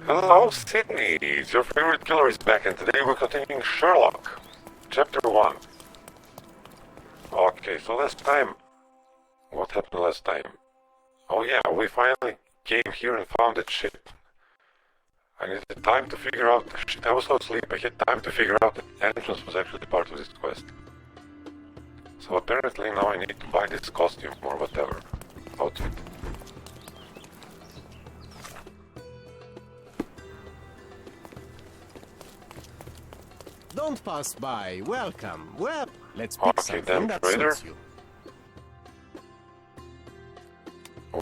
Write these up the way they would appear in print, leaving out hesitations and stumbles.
Hello, Sydney. Your favorite killer is back, and today we're continuing Sherlock. Chapter 1. Okay, so last time... What happened last time? Oh yeah, we finally came here and found that ship. I needed time to figure out... Shit, I was so asleep, I had time to figure out that entrance was actually part of this quest. So apparently now I need to buy this costume or whatever. Outfit. Don't pass by. Welcome. Well, let's pick Okay, something then, that trader. suits you.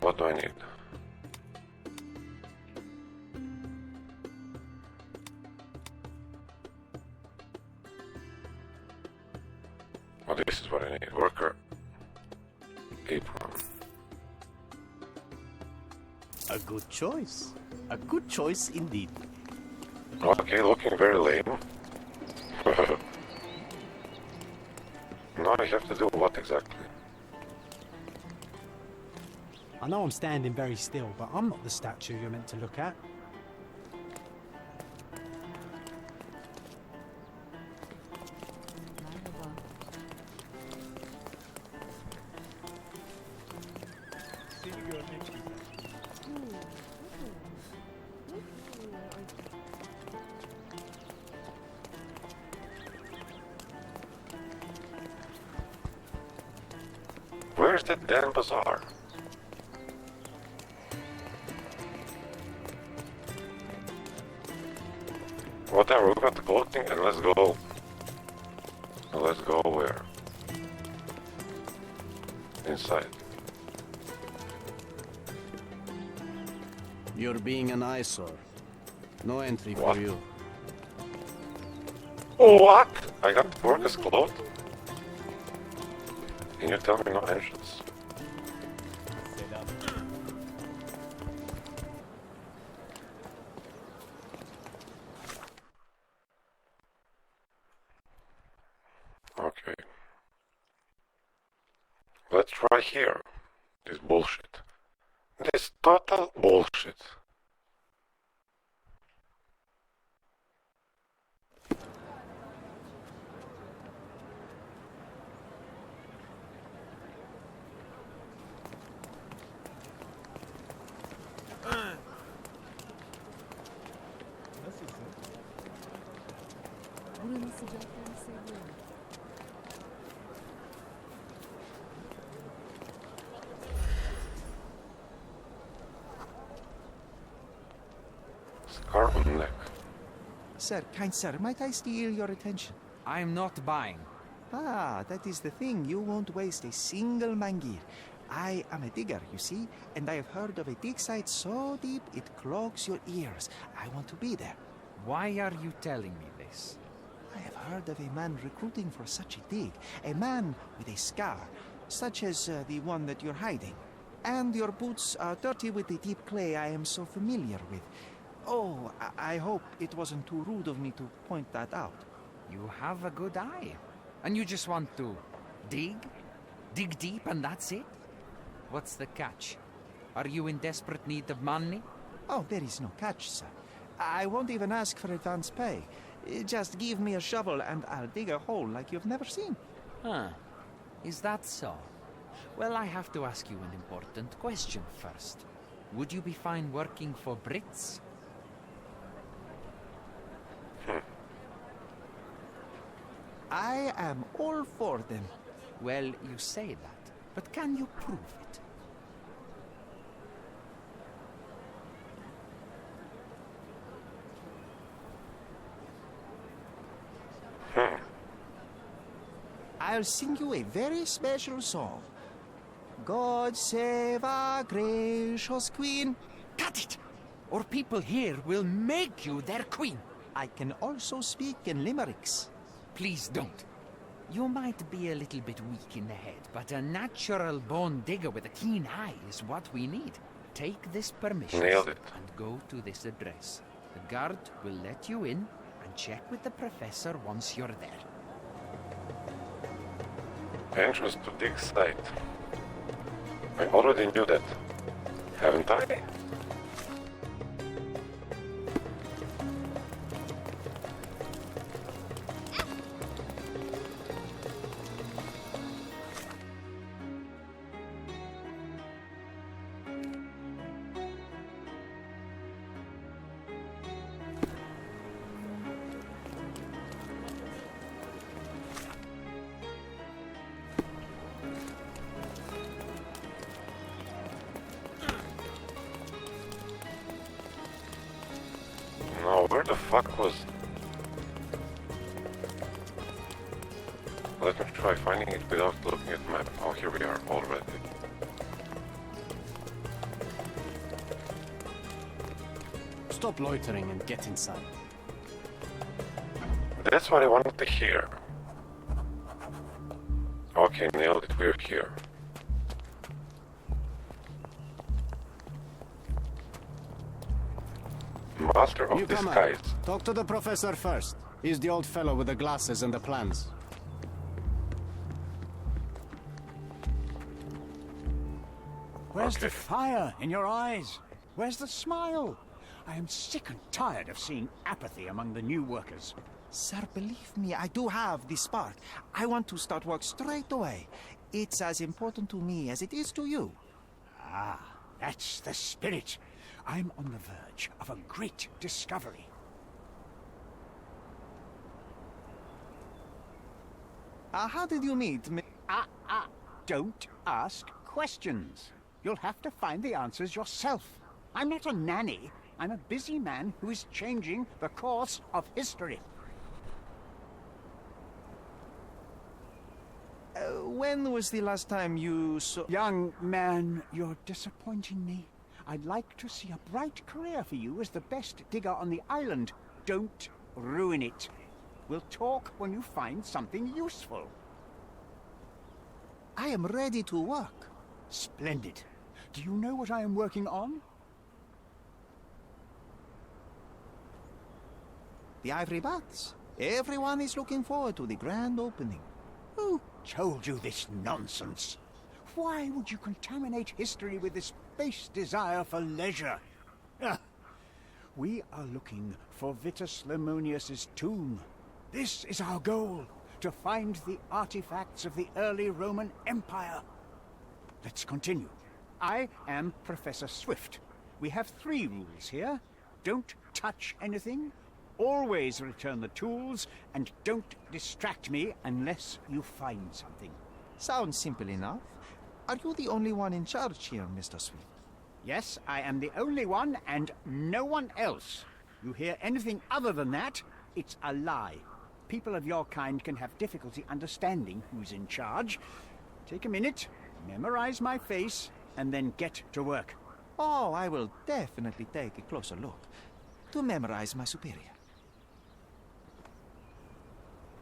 What do I need? Oh, this is what I need. Worker. Apron. A good choice. A good choice indeed. Okay, looking very lame. Now I have to do what exactly? I know I'm standing very still, but I'm not the statue you're meant to look at. Where's that damn bazaar? Whatever, we got the clothing and let's go. Let's go where? Inside. You're being an eyesore. No entry What? for you. What? I got workers' clothes? Can you tell me no entrance? Okay. Let's try here. This bullshit. This total bullshit. Buranın sıcaklığını seviyorum. Scar on neck. Sir, kind sir, might I steal your attention? I'm not buying. Ah, that is the thing. You won't waste a single mangir. I am a digger, you see, and I have heard of a dig site so deep it clogs your ears. I want to be there. Why are you telling me this? I have heard of a man recruiting for such a dig. A man with a scar, such as the one that you're hiding. And your boots are dirty with the deep clay I am so familiar with. Oh, I hope it wasn't too rude of me to point that out. You have a good eye. And you just want to dig? Dig deep and that's it? What's the catch? Are you in desperate need of money? Oh, there is no catch, sir. I won't even ask for advance pay. Just give me a shovel and I'll dig a hole like you've never seen. Huh. Is that so? Well, I have to ask you an important question first. Would you be fine working for Brits? I am all for them. Well, you say that, but can you prove it? I'll sing you a very special song. God save our gracious queen. Cut it! Or people here will make you their queen. I can also speak in limericks. Please don't. You might be a little bit weak in the head, but a natural-born digger with a keen eye is what we need. Take this permission Nailed it. and go to this address. The guard will let you in and check with the professor once you're there. Entrance to dig site. I already knew that, haven't I? the fuck was... Let me try finding it without looking at the map. Oh, here we are already. Stop loitering and get inside. That's what I wanted to hear. Okay, nailed it, we're here. Master of Newcomer, disguise. talk to the professor first. He's the old fellow with the glasses and the plans. Where's Okay. the fire in your eyes? Where's the smile? I am sick and tired of seeing apathy among the new workers. Sir, believe me, I do have the spark. I want to start work straight away. It's as important to me as it is to you. Ah, that's the spirit. I'm on the verge of a great discovery. How did you meet me? Don't ask questions. You'll have to find the answers yourself. I'm not a nanny. I'm a busy man who is changing the course of history. When was the last time you saw... Young man, you're disappointing me. I'd like to see a bright career for you as the best digger on the island. Don't ruin it. We'll talk when you find something useful. I am ready to work. Splendid. Do you know what I am working on? The Ivory Baths. Everyone is looking forward to the grand opening. Who told you this nonsense? Why would you contaminate history with this base desire for leisure? We are looking for Vitus Lemonius's tomb. This is our goal, to find the artifacts of the early Roman Empire. Let's continue. I am Professor Swift. We have 3 rules here. Don't touch anything, always return the tools, and don't distract me unless you find something. Sounds simple enough. Are you the only one in charge here, Mr. Swift? Yes, I am the only one and no one else. You hear anything other than that, it's a lie. People of your kind can have difficulty understanding who's in charge. Take a minute, memorize my face, and then get to work. Oh, I will definitely take a closer look to memorize my superior.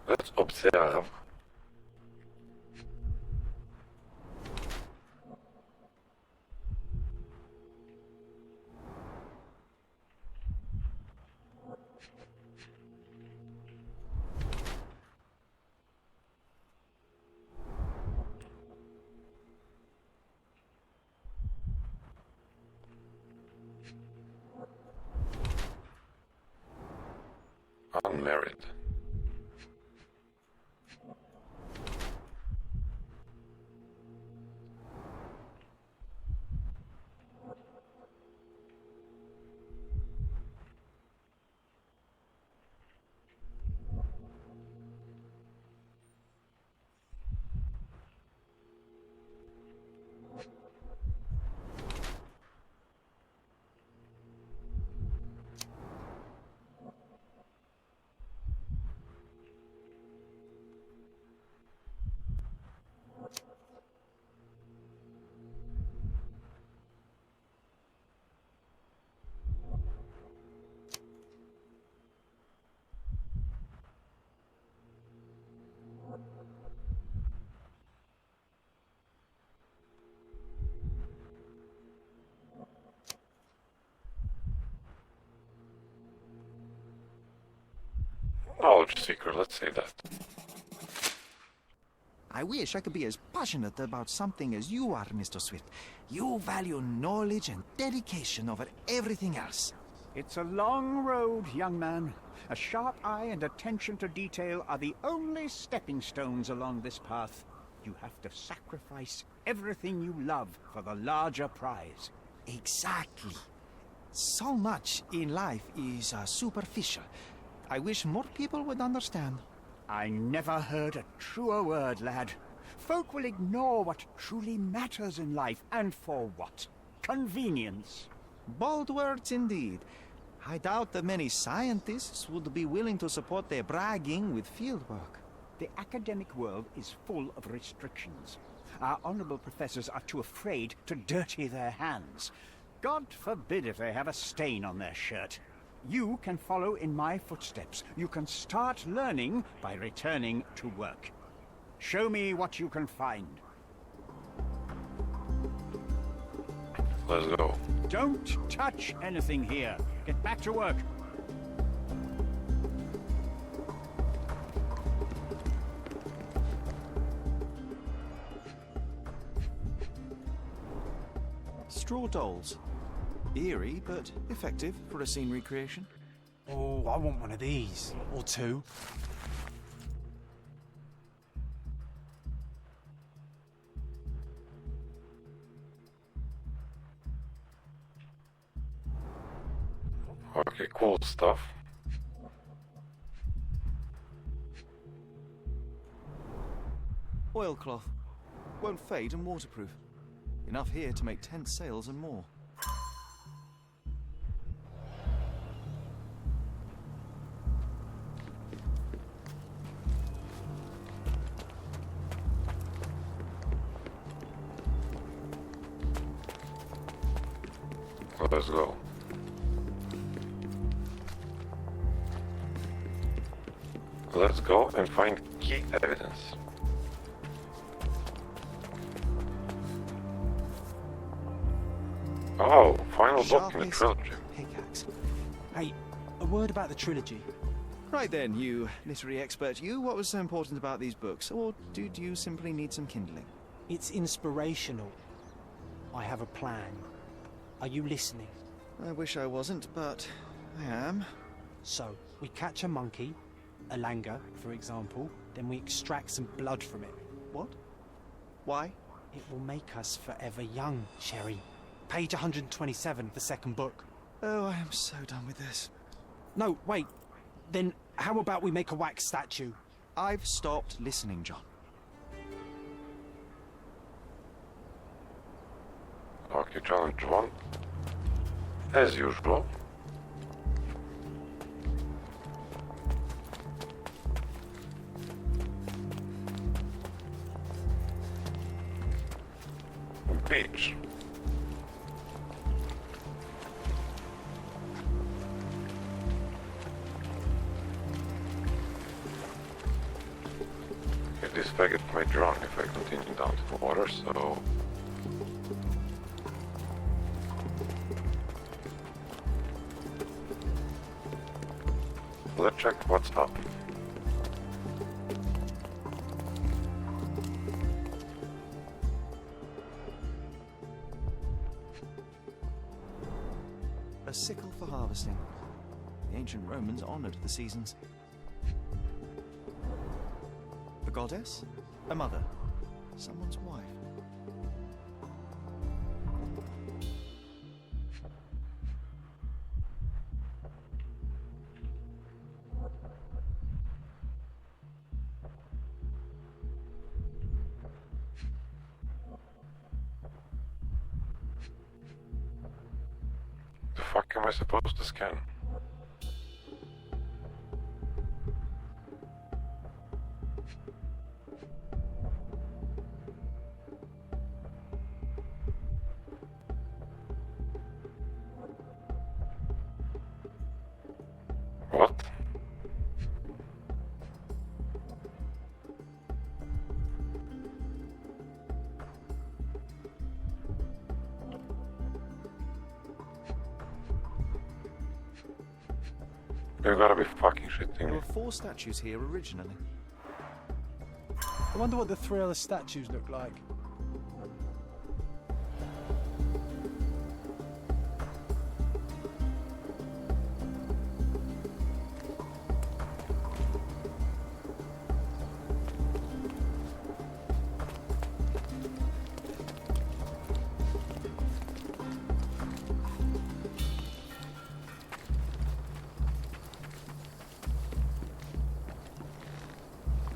Let's observe. Unmarried. Knowledge seeker, let's say that. I wish I could be as passionate about something as you are, Mr. Swift. You value knowledge and dedication over everything else. It's a long road, young man. A sharp eye and attention to detail are the only stepping stones along this path. You have to sacrifice everything you love for the larger prize. Exactly. So much in life is superficial. I wish more people would understand. I never heard a truer word, lad. Folk will ignore what truly matters in life, and for what? Convenience. Bold words indeed. I doubt that many scientists would be willing to support their bragging with fieldwork. The academic world is full of restrictions. Our honorable professors are too afraid to dirty their hands. God forbid if they have a stain on their shirt. You can follow in my footsteps. You can start learning by returning to work. Show me what you can find. Let's go. Don't touch anything here. Get back to work. Straw dolls. Eerie, but effective for a scene recreation. Oh, I want one of these. Or two. Okay, cool stuff. Oilcloth. Won't fade and waterproof. Enough here to make tent sails and more. Let's go. Let's go and find key evidence. Oh, final book in the trilogy. Pickaxe. Hey, a word about the trilogy. Right then, you literary expert, you, what was so important about these books? Or did you simply need some kindling? It's inspirational. I have a plan. Are you listening? I wish I wasn't, but I am. So, we catch a monkey, a langur, for example, then we extract some blood from it. What? Why? It will make us forever young, Sherry. Page 127, the second book. Oh, I am so done with this. No, wait. Then how about we make a wax statue? I've stopped listening, John. Okay, challenge one. As usual. Beach. Okay, this faggot might drown if I continue down to the water, so... Let's check what's up. A sickle for harvesting. The ancient Romans honored the seasons. A goddess? A mother? Someone's wife? The fuck am I supposed to scan? What? You gotta be fucking shitting There me. were 4 statues here originally. I wonder what the 3 other statues look like.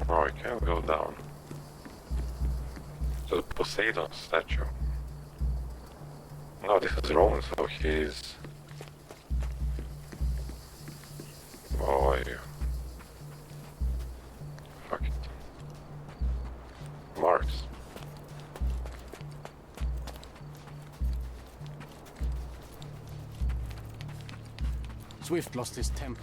Oh, I can't go down. So the Poseidon statue. No, this is Roman, so he's... you? Fuck it. Marks. Swift lost his temper.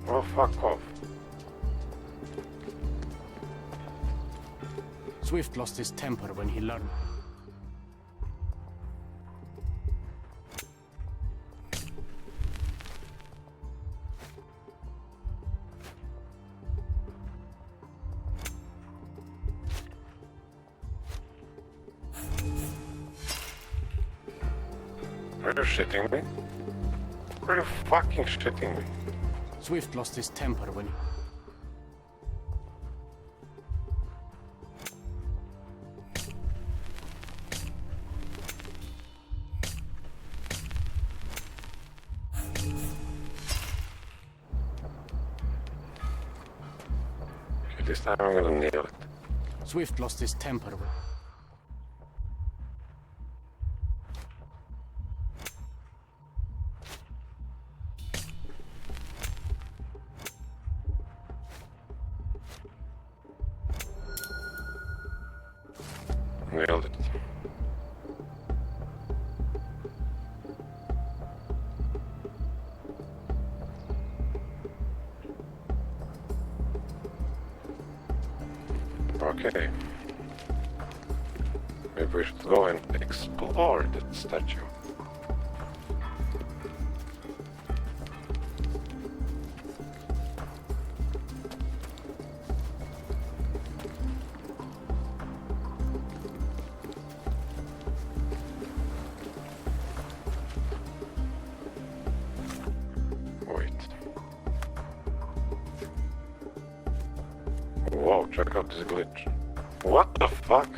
Oh, fuck off. Swift lost his temper when he learned. Are you shitting me? Are you fucking shitting me? Swift lost his temper when he... Okay, this time I'm gonna nail it. Swift lost his temper when... Nailed it. Okay. Maybe we should go and explore that statue. Wait. Whoa, check out this glitch. What the fuck?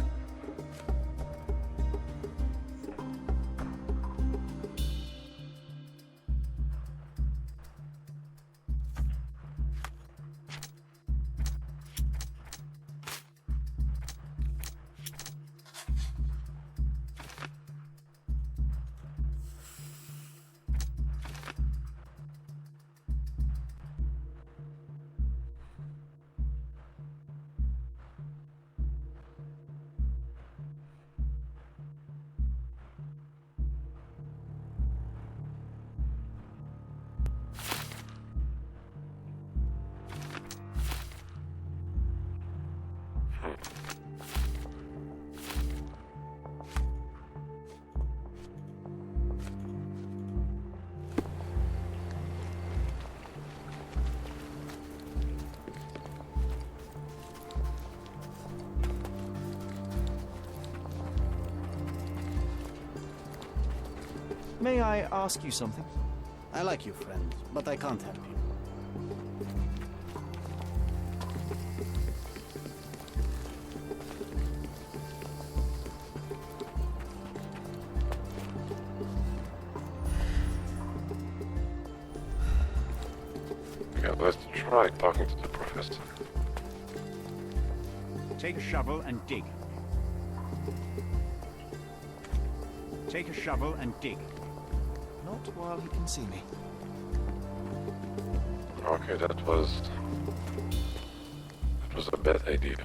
May I ask you something? I like you, friend, but I can't help you. Yeah, let's try talking to the professor. Take a shovel and dig. Take a shovel and dig. Not while he can see me. Okay, that was a bad idea.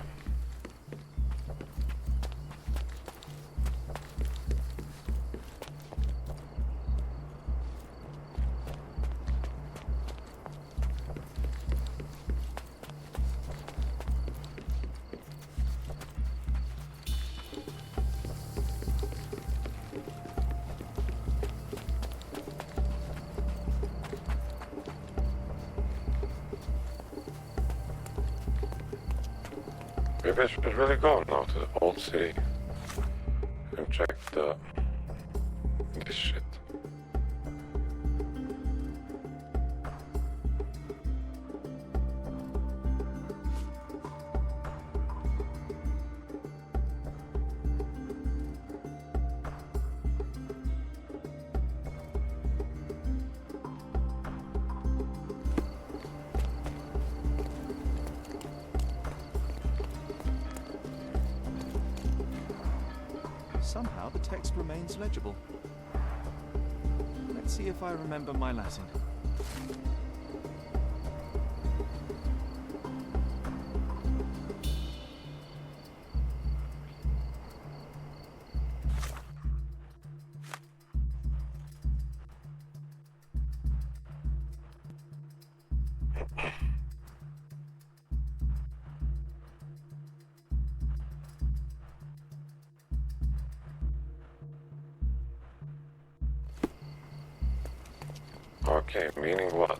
Maybe I should really go now to the old city and check this shit. somehow the text remains legible. Let's see if I remember my Latin. Okay, meaning what?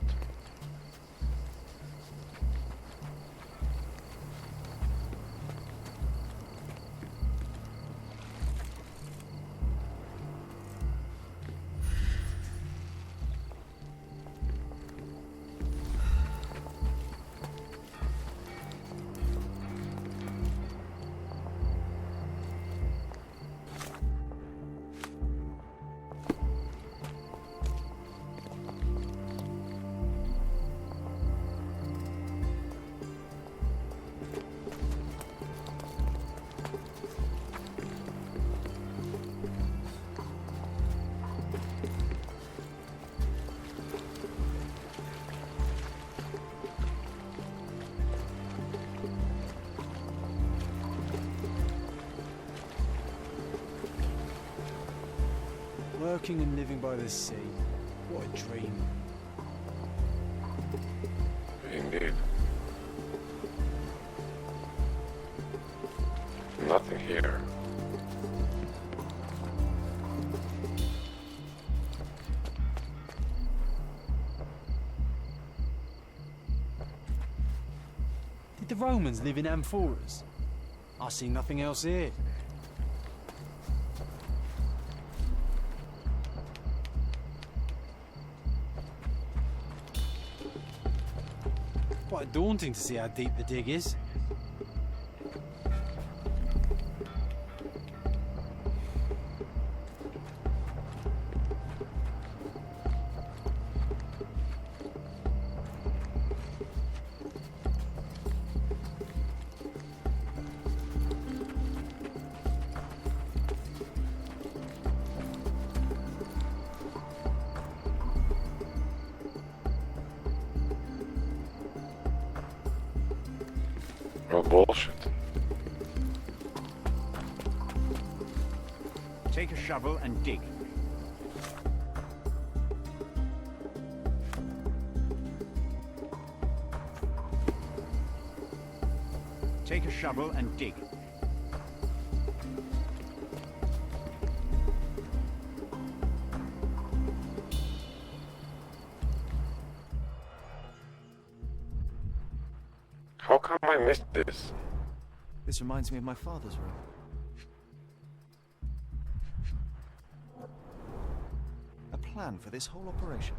Working and living by the sea. What a dream. Indeed. Nothing here. Did the Romans live in amphoras? I see nothing else here. Quite daunting to see how deep the dig is. No bullshit. Take a shovel and dig. Take a shovel and dig. How come I missed this? This reminds me of my father's room. A plan for this whole operation.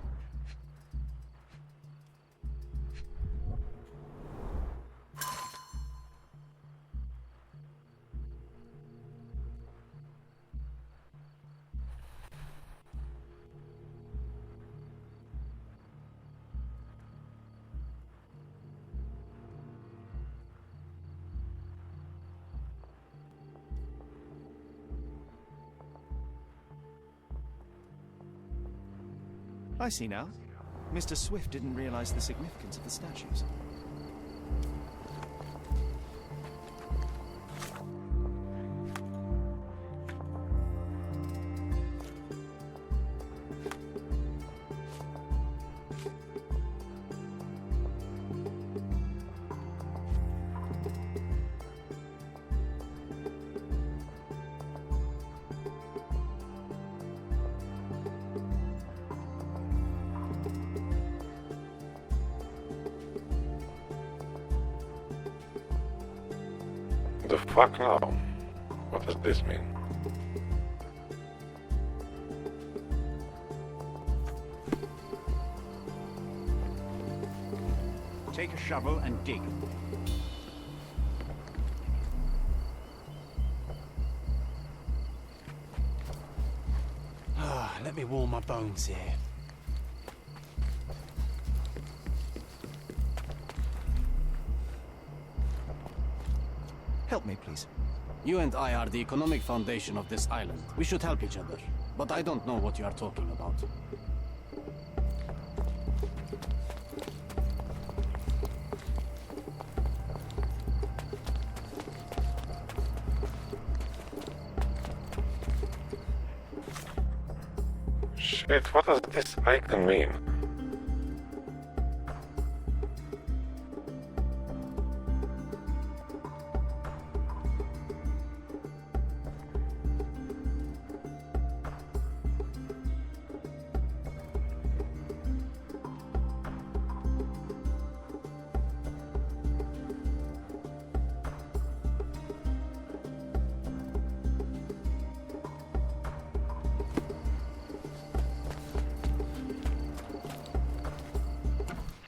I see now. Mr. Swift didn't realize the significance of the statues. The fuck now? What does this mean? Take a shovel and dig. Let me warm my bones here. Help me, please. You and I are the economic foundation of this island. We should help each other. But I don't know what you are talking about. Shit, what does this icon mean?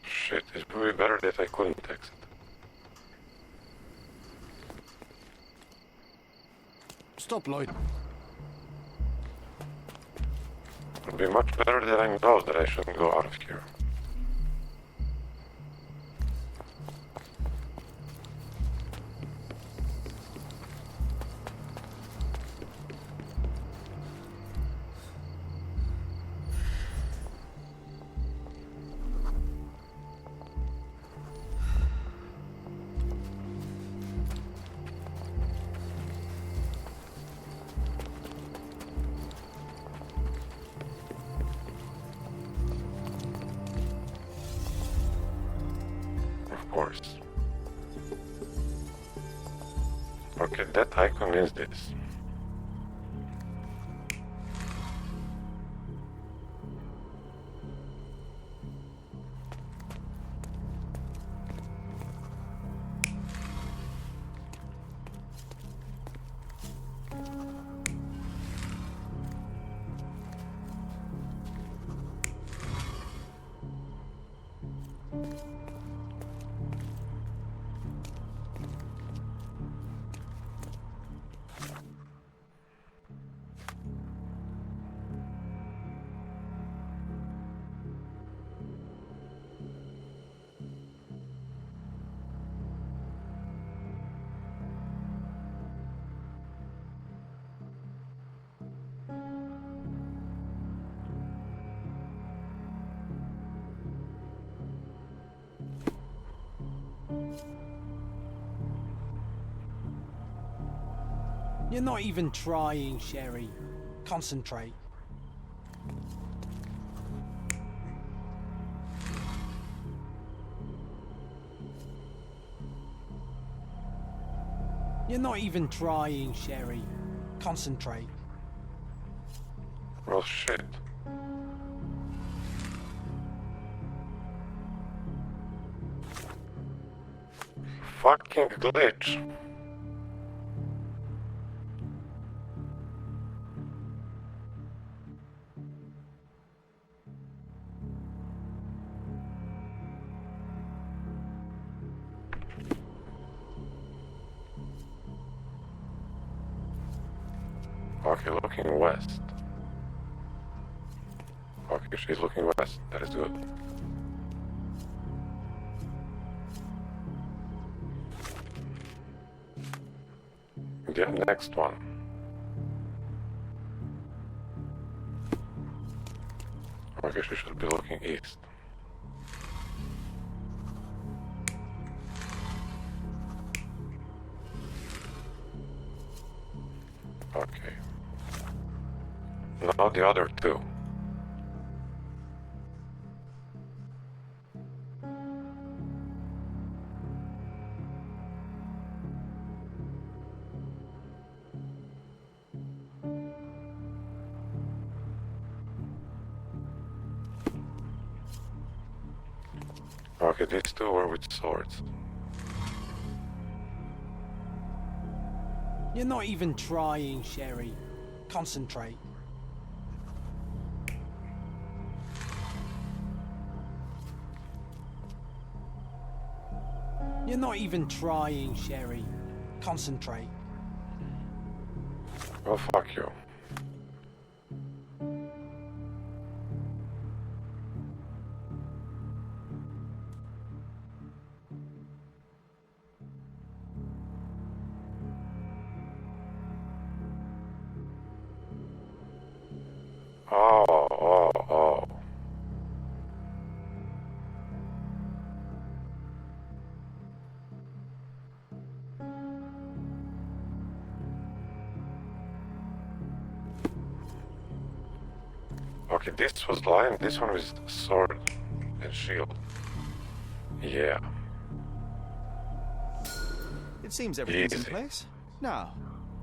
Shit, it would be better that I couldn't exit. Stop, Lloyd. It would be much better that I know that I shouldn't go out of here. Of course. Okay, that icon is this. You're not even trying, Sherry. Concentrate. You're not even trying, Sherry. Concentrate. Well, shit. Fucking glitch. Okay, looking west. Okay, she's looking west. That is good. The next one. Okay, she should be looking east. Okay. Now the other two. Okay, these two were with swords. You're not even trying, Sherry. Concentrate. You're not even trying, Sherry. Concentrate. Oh, fuck you. Okay, this was lion, this one was sword and shield. Yeah. It seems everything's in Easy. place. Now,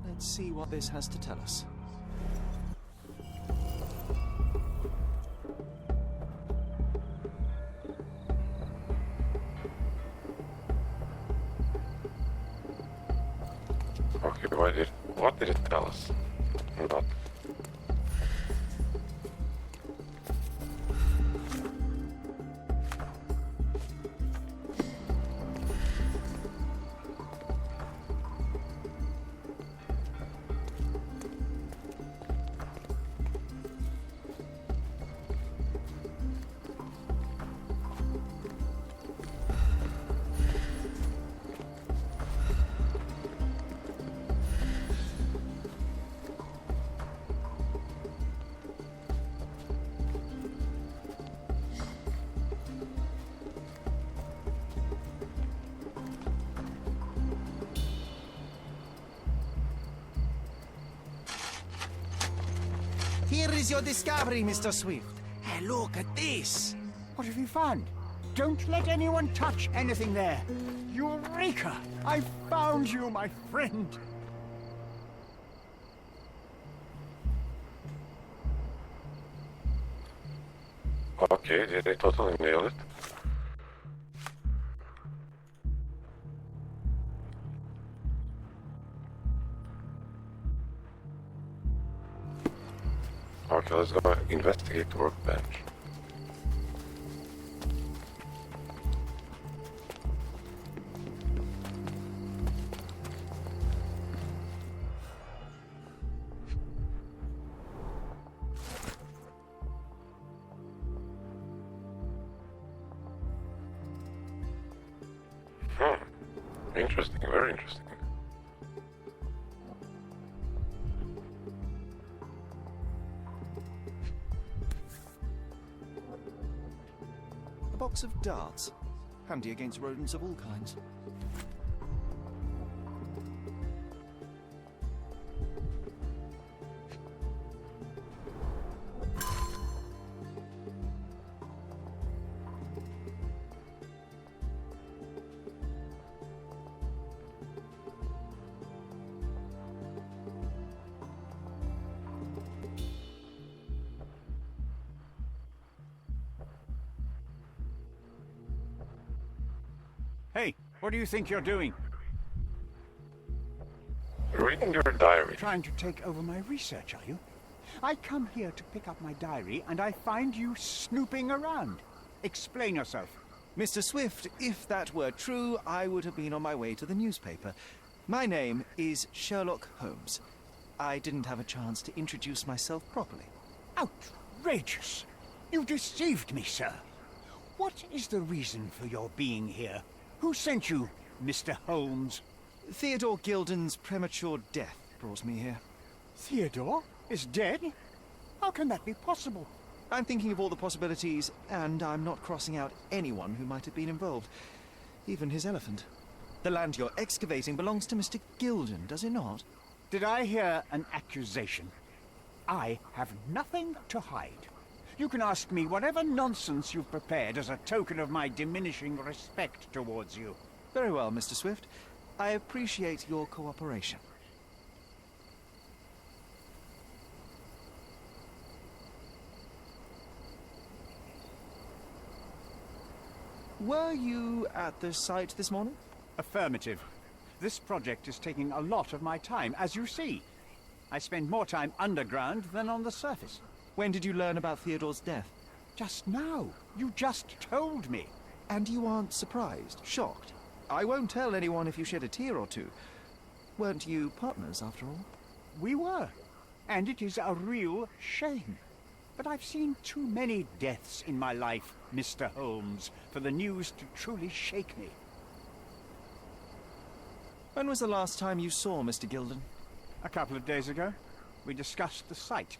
let's see what this has to tell us. Okay, what did it tell us? Not. Here is your discovery, Mr. Swift. Hey, look at this. What have you found? Don't let anyone touch anything there. Eureka! I found you, my friend. Okay, did they totally nail it? Okay, let's go investigate the workbench. Interesting, very interesting. A box of darts. Handy against rodents of all kinds. Hey, what do you think you're doing? Reading your diary. Trying to take over my research, are you? I come here to pick up my diary, and I find you snooping around. Explain yourself. Mr. Swift, if that were true, I would have been on my way to the newspaper. My name is Sherlock Holmes. I didn't have a chance to introduce myself properly. Outrageous! You deceived me, sir. What is the reason for your being here? Who sent you, Mr. Holmes? Theodore Gilden's premature death brought me here. Theodore is dead? How can that be possible? I'm thinking of all the possibilities, and I'm not crossing out anyone who might have been involved. Even his elephant. The land you're excavating belongs to Mr. Gilden, does it not? Did I hear an accusation? I have nothing to hide. You can ask me whatever nonsense you've prepared as a token of my diminishing respect towards you. Very well, Mr. Swift. I appreciate your cooperation. Were you at the site this morning? Affirmative. This project is taking a lot of my time, as you see. I spend more time underground than on the surface. When did you learn about Theodore's death? Just now. You just told me. And you aren't surprised, shocked? I won't tell anyone if you shed a tear or two. Weren't you partners, after all? We were. And it is a real shame. But I've seen too many deaths in my life, Mr. Holmes, for the news to truly shake me. When was the last time you saw Mr. Gilden? A couple of days ago. We discussed the site.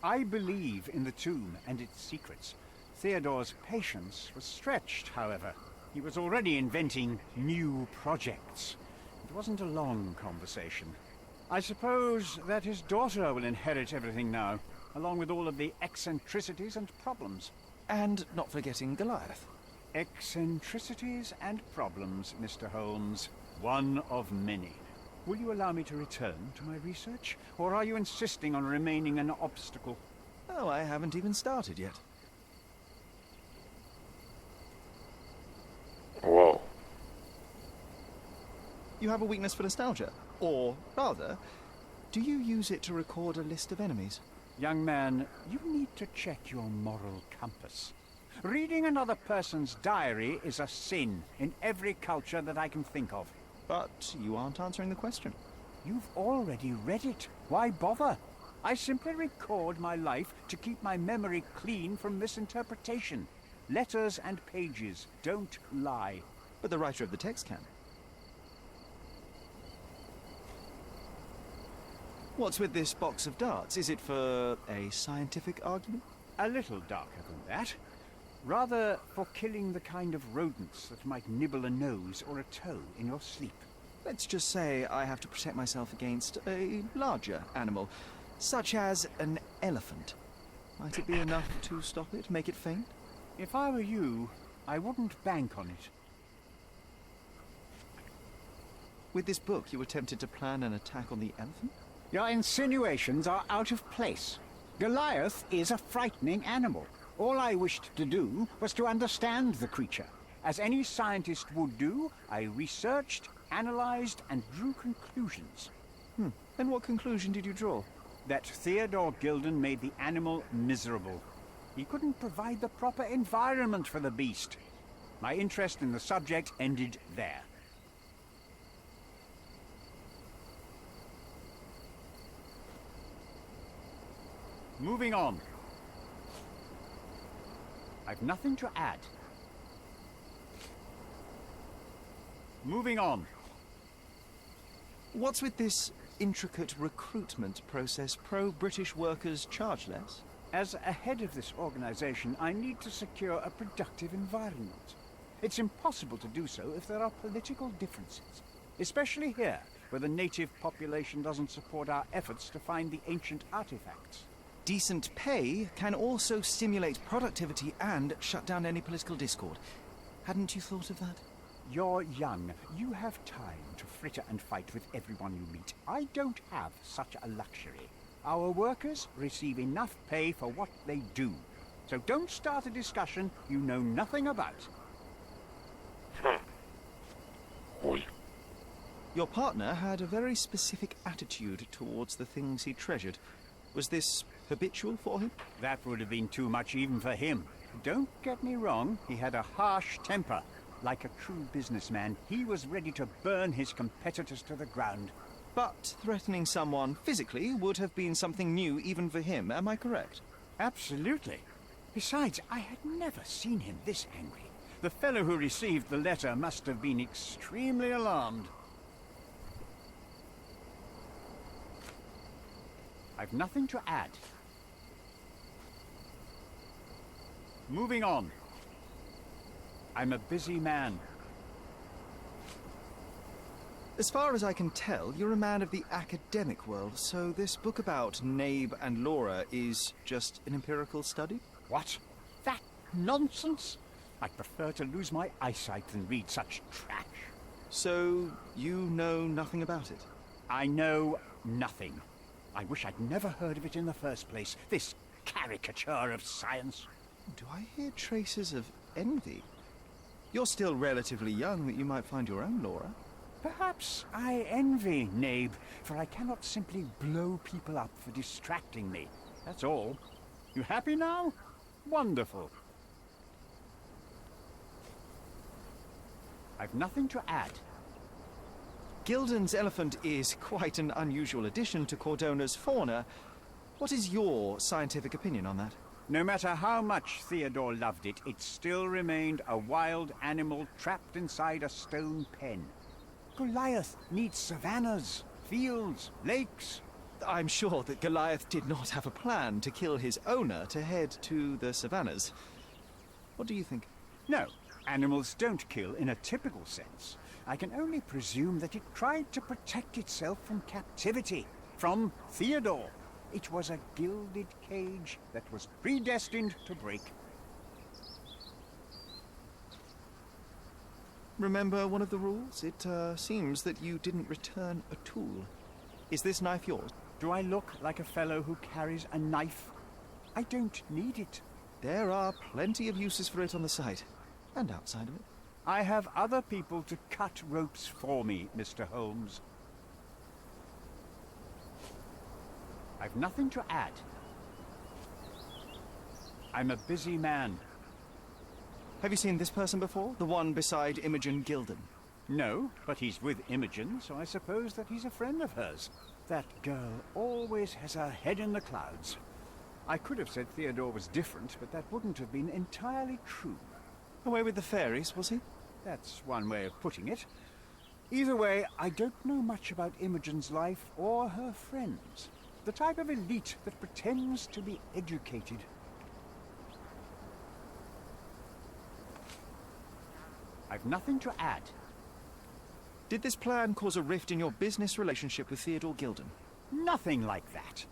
I believe in the tomb and its secrets. Theodore's patience was stretched, however. He was already inventing new projects. It wasn't a long conversation. I suppose that his daughter will inherit everything now. along with all of the eccentricities and problems. And not forgetting Goliath. Eccentricities and problems, Mr. Holmes. One of many. Will you allow me to return to my research, or are you insisting on remaining an obstacle? Oh, I haven't even started yet. Whoa. You have a weakness for nostalgia? Or, rather, do you use it to record a list of enemies? Young man, you need to check your moral compass. Reading another person's diary is a sin in every culture that I can think of. But you aren't answering the question. You've already read it. Why bother? I simply record my life to keep my memory clean from misinterpretation. Letters and pages don't lie. But the writer of the text can. What's with this box of darts? Is it for a scientific argument? A little darker than that. Rather for killing the kind of rodents that might nibble a nose or a toe in your sleep. Let's just say I have to protect myself against a larger animal, such as an elephant. Might it be enough to stop it, make it faint? If I were you, I wouldn't bank on it. With this book, you attempted to plan an attack on the elephant? Your insinuations are out of place. Goliath is a frightening animal. All I wished to do was to understand the creature. As any scientist would do, I researched, analyzed, and drew conclusions. And what conclusion did you draw? That Theodore Gilded made the animal miserable. He couldn't provide the proper environment for the beast. My interest in the subject ended there. Moving on. I've nothing to add. Moving on. What's with this intricate recruitment process? Pro-British workers charge less? As a head of this organization, I need to secure a productive environment. It's impossible to do so if there are political differences, especially here, where the native population doesn't support our efforts to find the ancient artifacts. Decent pay can also stimulate productivity and shut down any political discord. Hadn't you thought of that? You're young. You have time to fritter and fight with everyone you meet. I don't have such a luxury. Our workers receive enough pay for what they do. So don't start a discussion you know nothing about. Oi. Your partner had a very specific attitude towards the things he treasured. Was this habitual for him? That would have been too much even for him. Don't get me wrong, he had a harsh temper. Like a true businessman, he was ready to burn his competitors to the ground. But threatening someone physically would have been something new even for him, am I correct? Absolutely. Besides, I had never seen him this angry. The fellow who received the letter must have been extremely alarmed. I've nothing to add. Moving on. I'm a busy man. As far as I can tell, you're a man of the academic world, so this book about Nabe and Laura is just an empirical study? What? That nonsense? I'd prefer to lose my eyesight than read such trash. So, you know nothing about it? I know nothing. I wish I'd never heard of it in the first place, this caricature of science. Do I hear traces of envy? You're still relatively young that you might find your own Laura. Perhaps I envy Nabe, for I cannot simply blow people up for distracting me. That's all. You happy now? Wonderful. I've nothing to add. Gilden's elephant is quite an unusual addition to Cordona's fauna. What is your scientific opinion on that? No matter how much Theodore loved it, it still remained a wild animal trapped inside a stone pen. Goliath needs savannas, fields, lakes. I'm sure that Goliath did not have a plan to kill his owner to head to the savannas. What do you think? No, animals don't kill in a typical sense. I can only presume that it tried to protect itself from captivity, from Theodore. It was a gilded cage that was predestined to break. Remember one of the rules? It seems that you didn't return a tool. Is this knife yours? Do I look like a fellow who carries a knife? I don't need it. There are plenty of uses for it on the site, and outside of it. I have other people to cut ropes for me, Mr. Holmes. I've nothing to add. I'm a busy man. Have you seen this person before? The one beside Imogen Gilded? No, but he's with Imogen, so I suppose that he's a friend of hers. That girl always has her head in the clouds. I could have said Theodore was different, but that wouldn't have been entirely true. Away with the fairies, was he? That's one way of putting it. Either way, I don't know much about Imogen's life or her friends. The type of elite that pretends to be educated. I've nothing to add. Did this plan cause a rift in your business relationship with Theodore Gilded? Nothing like that.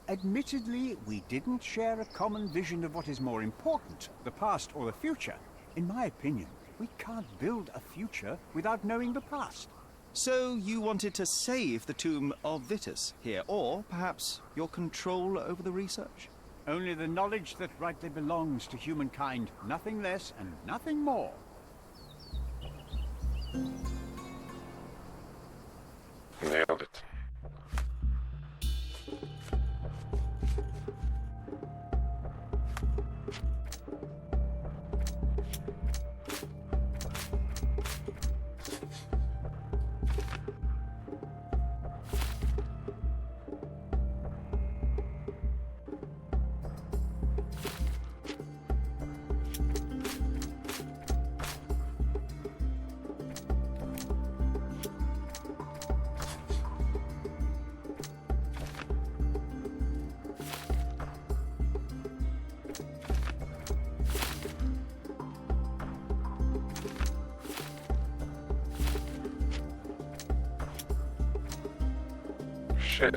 Admittedly, we didn't share a common vision of what is more important, the past or the future. In my opinion, we can't build a future without knowing the past. So you wanted to save the tomb of Vitus here, or perhaps your control over the research? Only the knowledge that rightly belongs to humankind, nothing less and nothing more. Nailed it. Shit.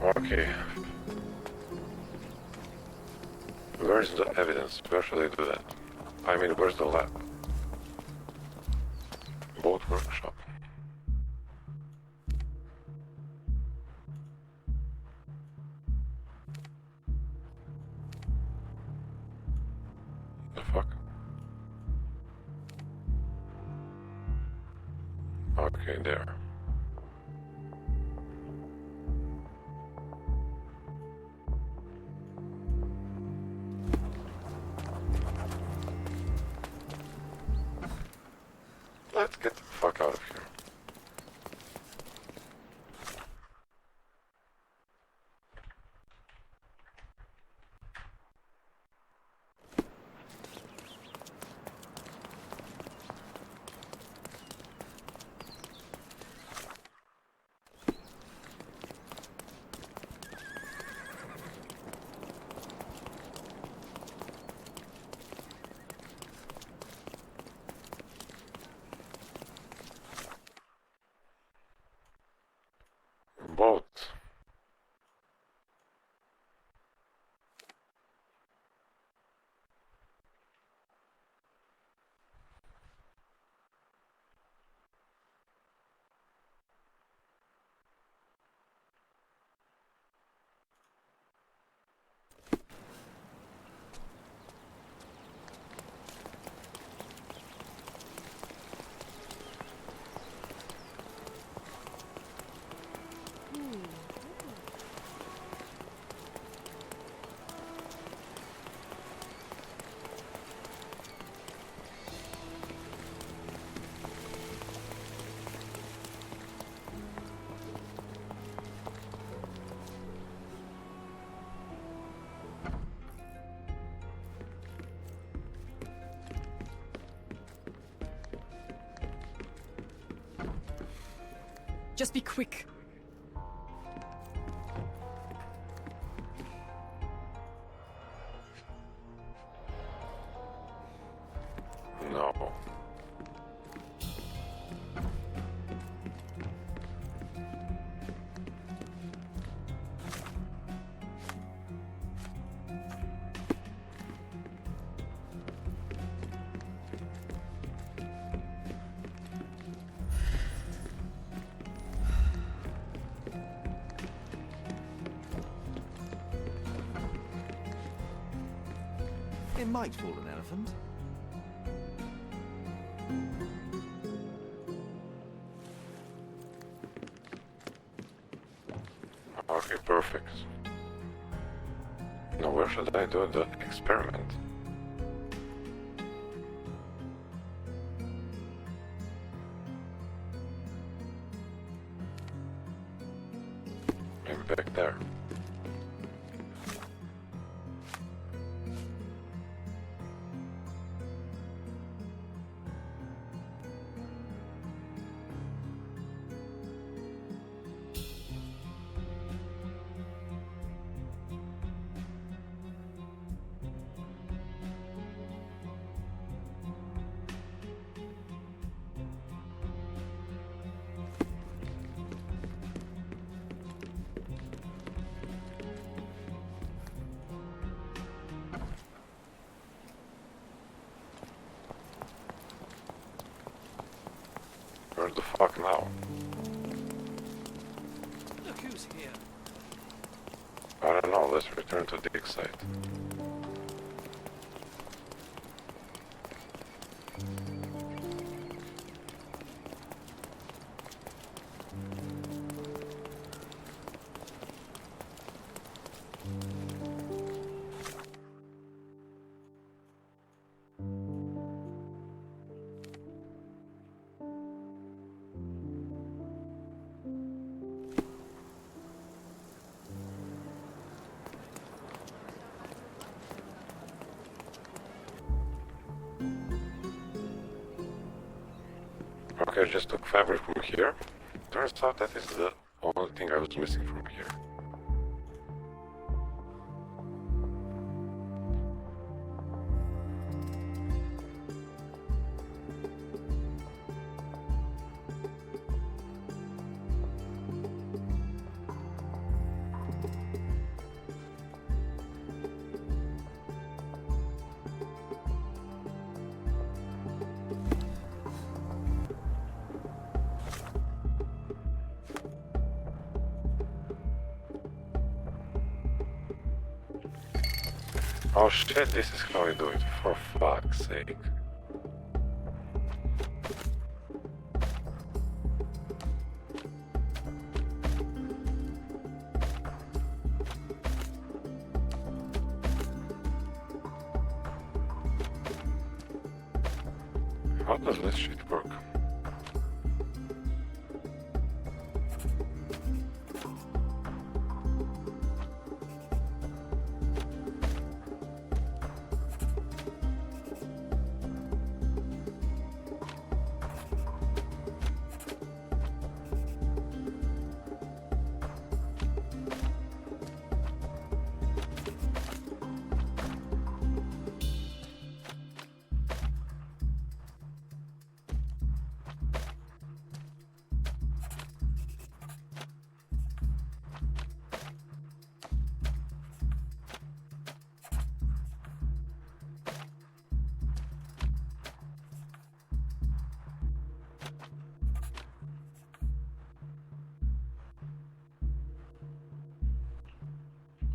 Okay. Where's the evidence? Where should I do that? I mean, where's the lab? Boat workshop. The fuck? Okay, there. Let's get the fuck out of here. Just be quick. No. It might fool an elephant. Okay, perfect. Now where should I do the experiment? Maybe back there. Where the fuck now? Look who's here. I don't know, let's return to dig site. Okay, I just took fabric from here. Turns out that is the only thing I was missing from here. Oh shit, this is how you do it, for fuck's sake. How does this shit work?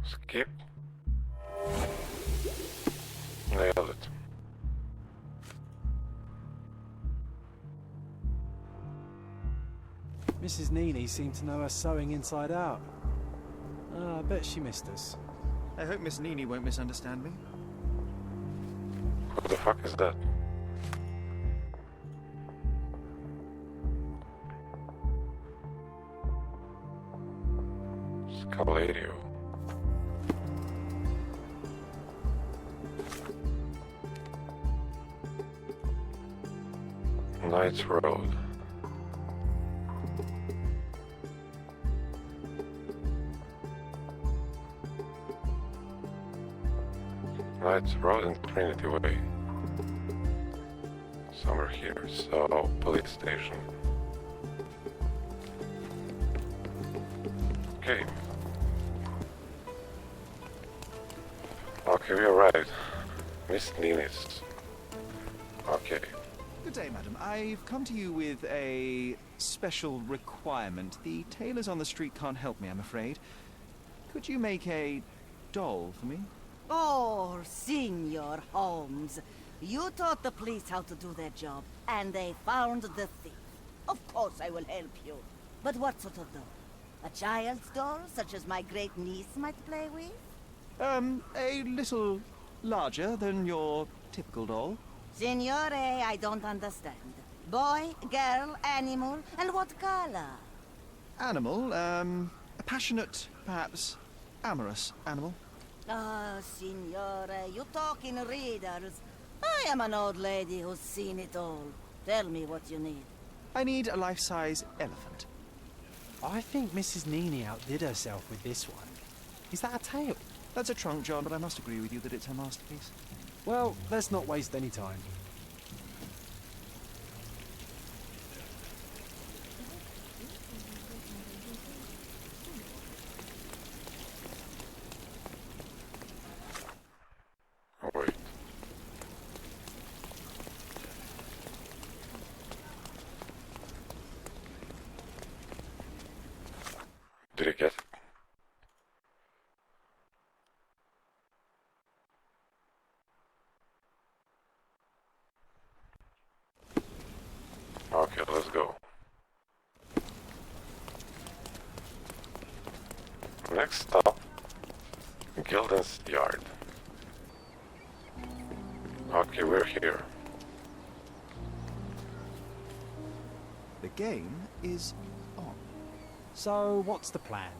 Skip. Nailed it. Mrs. Nini seemed to know her sewing inside out. I bet she missed us. I hope Miss Nini won't misunderstand me. Who the fuck is that? Scaladio. Knight's Road. it's Road and Trinity Way. Somewhere here, so police station. Okay. Okay, we arrived. Miss Nini's. Okay. Good day, madam. I've come to you with a special requirement. The tailors on the street can't help me, I'm afraid. Could you make a doll for me? Oh, Senor Holmes. You taught the police how to do their job, and they found the thief. Of course I will help you. But what sort of doll? A child's doll, such as my great niece might play with? A little larger than your typical doll. Signore, I don't understand. Boy, girl, animal, and what color? Animal, a passionate, perhaps amorous animal. Ah, Signore, you talk in riddles. I am an old lady who's seen it all. Tell me what you need. I need a life-size elephant. I think Mrs. Nini outdid herself with this one. Is that a tail? That's a trunk, John, but I must agree with you that it's her masterpiece. Well, let's not waste any time. Oh, wait. Did you get it? Okay, let's go. Next stop, Gilded's yard. Okay, we're here. The game is on. So, what's the plan?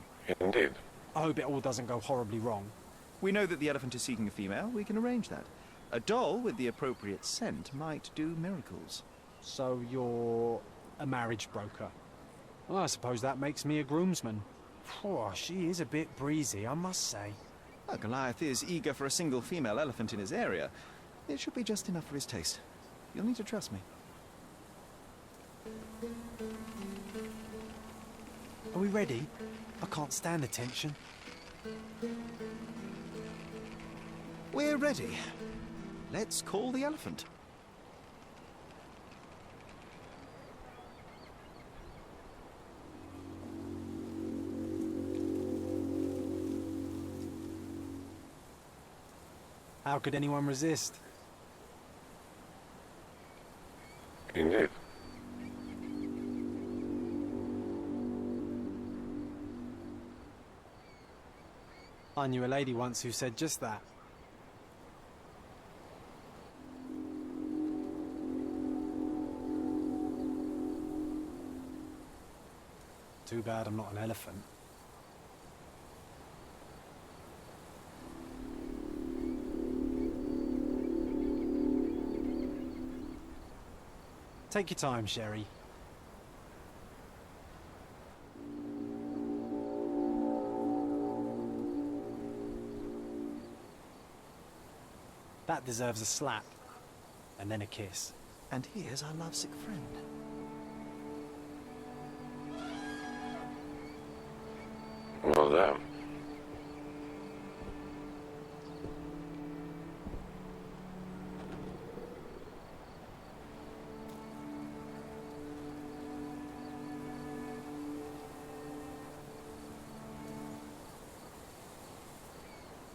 Indeed. I hope it all doesn't go horribly wrong. We know that the elephant is seeking a female. We can arrange that. A doll with the appropriate scent might do miracles. So, you're a marriage broker. Well, I suppose that makes me a groomsman. Phew, she is a bit breezy, I must say. Well, Goliath is eager for a single female elephant in his area. It should be just enough for his taste. You'll need to trust me. Are we ready? I can't stand the tension. We're ready. Let's call the elephant. How could anyone resist? Indeed. I knew a lady once who said just that. Too bad I'm not an elephant. Take your time, Sherry. That deserves a slap. And then a kiss. And here's our lovesick friend. Well, damn.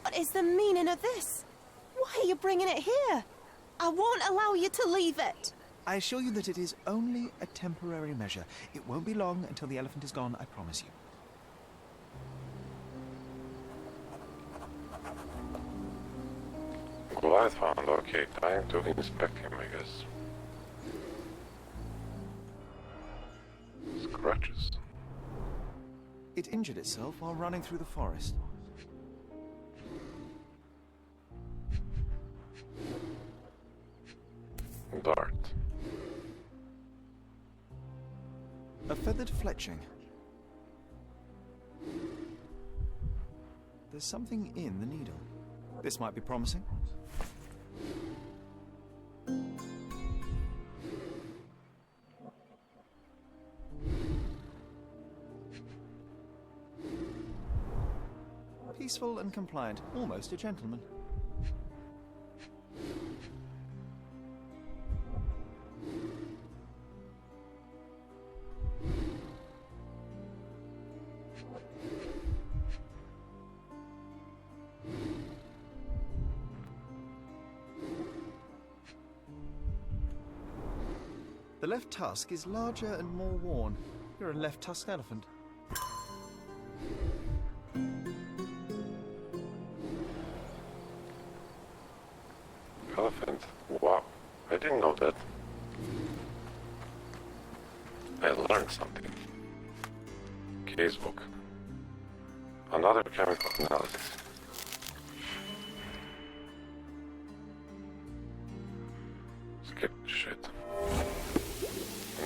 What is the meaning of this? Why are you bringing it here? I won't allow you to leave it. I assure you that it is only a temporary measure. It won't be long until the elephant is gone, I promise you. Goliath found. Okay, time to inspect him, I guess. Scratches. It injured itself while running through the forest. Dart. A feathered fletching. There's something in the needle. This might be promising. Peaceful and compliant, almost a gentleman. The left tusk is larger and more worn. You're a left-tusked elephant. Elephant. Wow, I didn't know that. I learned something. Casebook. Another chemical analysis. Skip shit.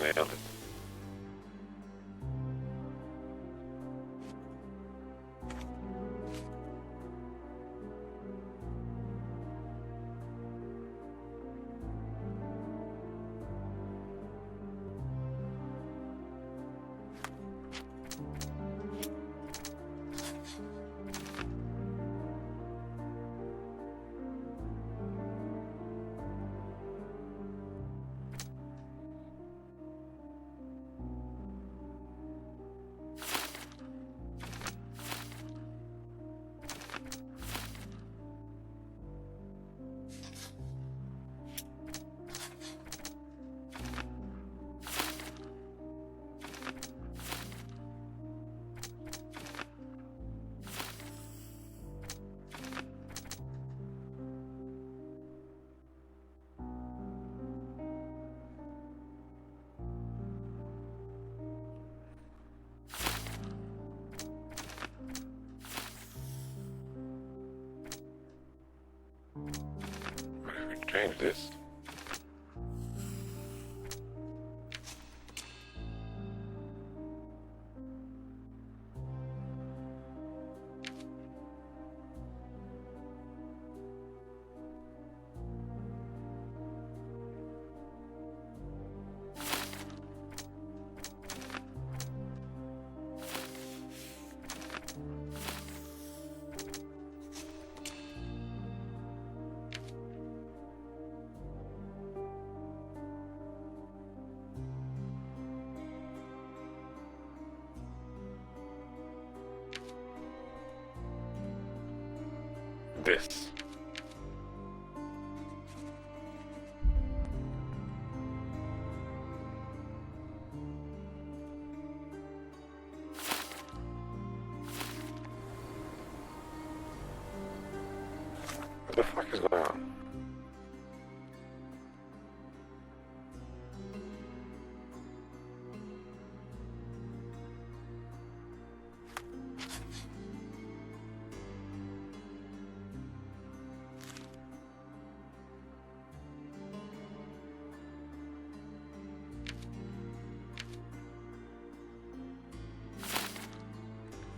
Nailed it. Change this. This. What the fuck is going on?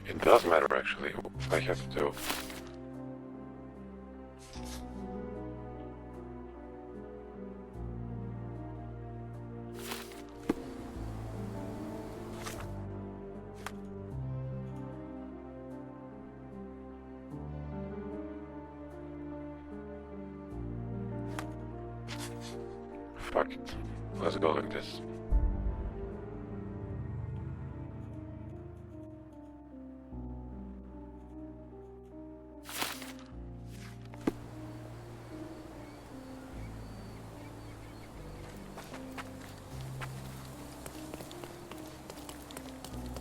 It does matter actually. I have to. Fuck it. Let's go like this.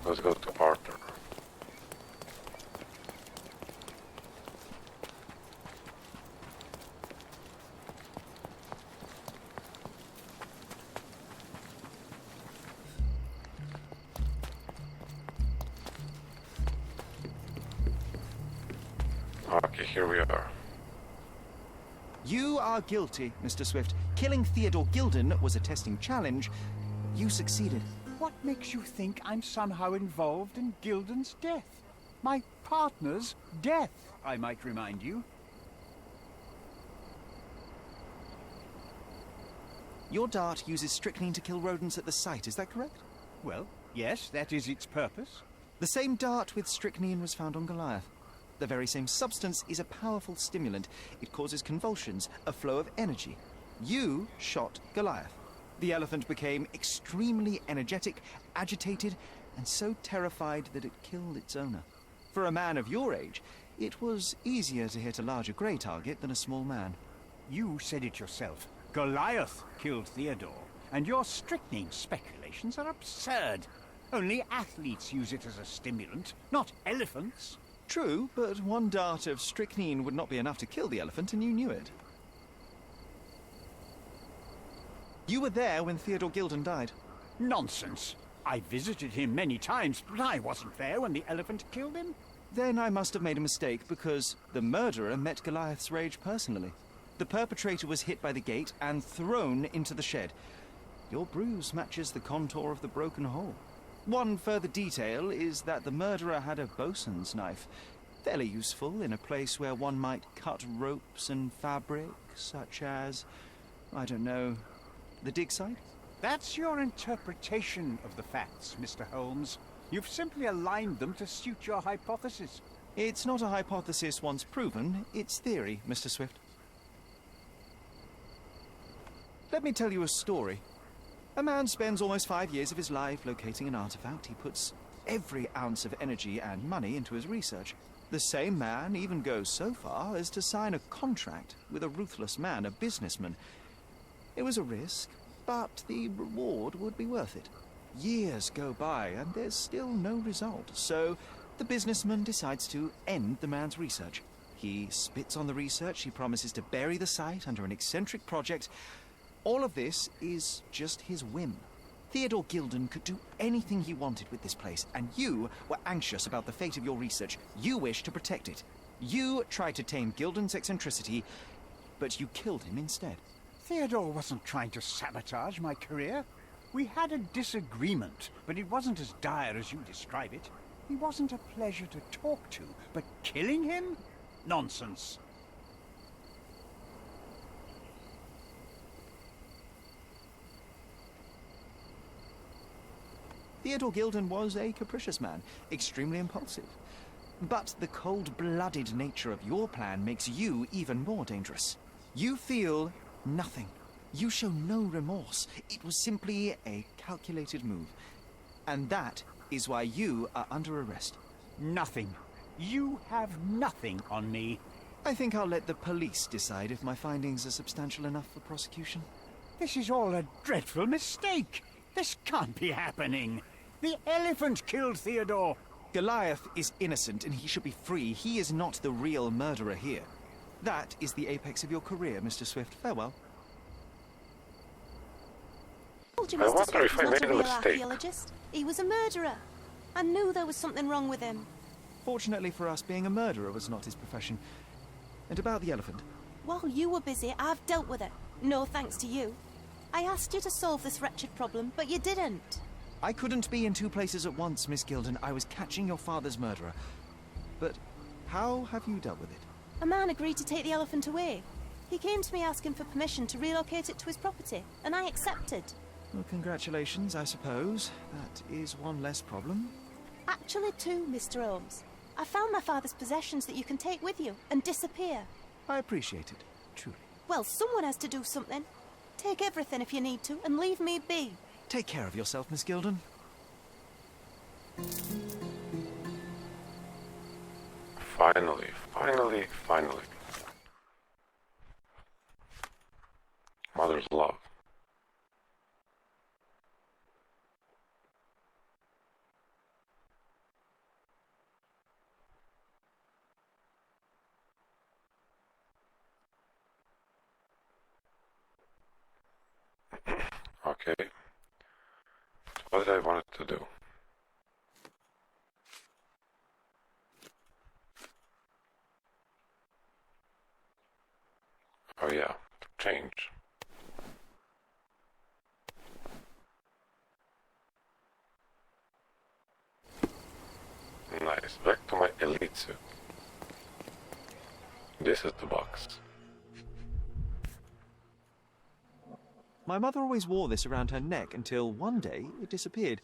Let's go to Arthur. Okay, here we are. You are guilty, Mr. Swift. Killing Theodore Gilded was a testing challenge. You succeeded. What makes you think I'm somehow involved in Gilden's death? My partner's death, I might remind you. Your dart uses strychnine to kill rodents at the site, is that correct? Well, yes, that is its purpose. The same dart with strychnine was found on Goliath. The very same substance is a powerful stimulant. It causes convulsions, a flow of energy. You shot Goliath. The elephant became extremely energetic, agitated, and so terrified that it killed its owner. For a man of your age, it was easier to hit a larger grey target than a small man. You said it yourself. Goliath killed Theodore, and your strychnine speculations are absurd. Only athletes use it as a stimulant, not elephants. True, but one dart of strychnine would not be enough to kill the elephant, and you knew it. You were there when Theodore Gilded died. Nonsense. I visited him many times, but I wasn't there when the elephant killed him. Then I must have made a mistake, because the murderer met Goliath's rage personally. The perpetrator was hit by the gate and thrown into the shed. Your bruise matches the contour of the broken hole. One further detail is that the murderer had a bosun's knife, fairly useful in a place where one might cut ropes and fabric, such as, I don't know, the dig site? That's your interpretation of the facts, Mr. Holmes. You've simply aligned them to suit your hypothesis. It's not a hypothesis once proven, it's theory, Mr. Swift. Let me tell you a story. A man spends almost 5 years of his life locating an artifact. He puts every ounce of energy and money into his research. The same man even goes so far as to sign a contract with a ruthless man, a businessman. It was a risk, but the reward would be worth it. Years go by and there's still no result, so the businessman decides to end the man's research. He spits on the research, he promises to bury the site under an eccentric project. All of this is just his whim. Theodore Gilded could do anything he wanted with this place, and you were anxious about the fate of your research. You wished to protect it. You tried to tame Gilded's eccentricity, but you killed him instead. Theodore wasn't trying to sabotage my career. We had a disagreement, but it wasn't as dire as you describe it. He wasn't a pleasure to talk to, but killing him? Nonsense. Theodore Gilded was a capricious man, extremely impulsive. But the cold-blooded nature of your plan makes you even more dangerous. You feel nothing. You show no remorse. It was simply a calculated move. And that is why you are under arrest. Nothing. You have nothing on me. I think I'll let the police decide if my findings are substantial enough for prosecution. This is all a dreadful mistake. This can't be happening. The elephant killed Theodore. Goliath is innocent and he should be free. He is not the real murderer here. That is the apex of your career, Mr. Swift. Farewell. I wonder if I made a mistake. Archaeologist. He was a murderer. I knew there was something wrong with him. Fortunately for us, being a murderer was not his profession. And about the elephant? While you were busy, I've dealt with it. No thanks to you. I asked you to solve this wretched problem, but you didn't. I couldn't be in two places at once, Miss Gilded. I was catching your father's murderer. But how have you dealt with it? A man agreed to take the elephant away. He came to me asking for permission to relocate it to his property, and I accepted. Well, congratulations, I suppose. That is one less problem. Actually, two, Mr. Holmes. I found my father's possessions that you can take with you and disappear. I appreciate it, truly. Well, someone has to do something. Take everything if you need to, and leave me be. Take care of yourself, Miss Gilded. Finally, finally, finally. Mother's love. Okay. What did I want to do? Oh yeah, change. Nice, back to my elite suit. This is the box. My mother always wore this around her neck until one day it disappeared.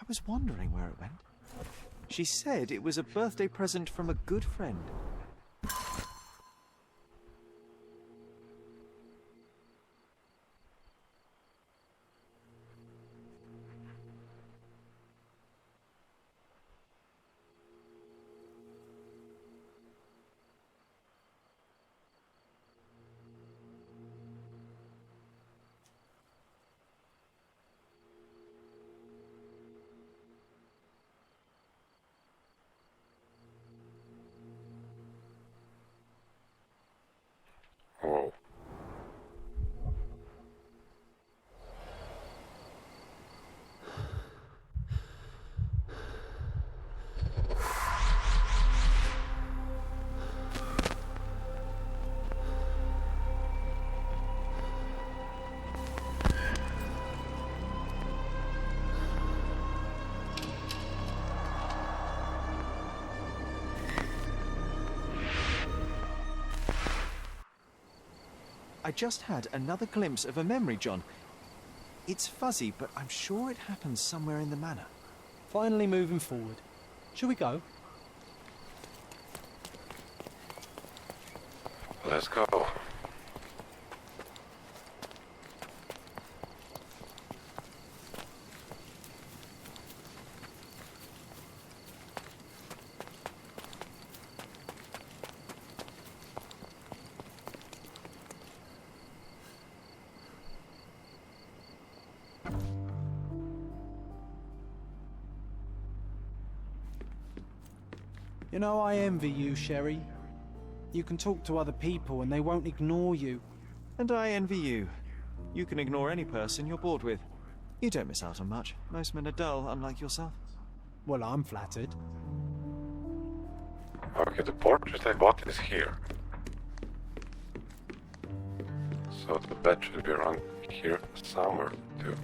I was wondering where it went. She said it was a birthday present from a good friend. Whoa. I just had another glimpse of a memory, John. It's fuzzy, but I'm sure it happens somewhere in the manor. Finally moving forward. Shall we go? Let's go. You know, I envy you, Sherry. You can talk to other people and they won't ignore you. And I envy you. You can ignore any person you're bored with. You don't miss out on much. Most men are dull, unlike yourself. Well, I'm flattered. Okay, the portrait I bought is here. So the bed should be around here somewhere too.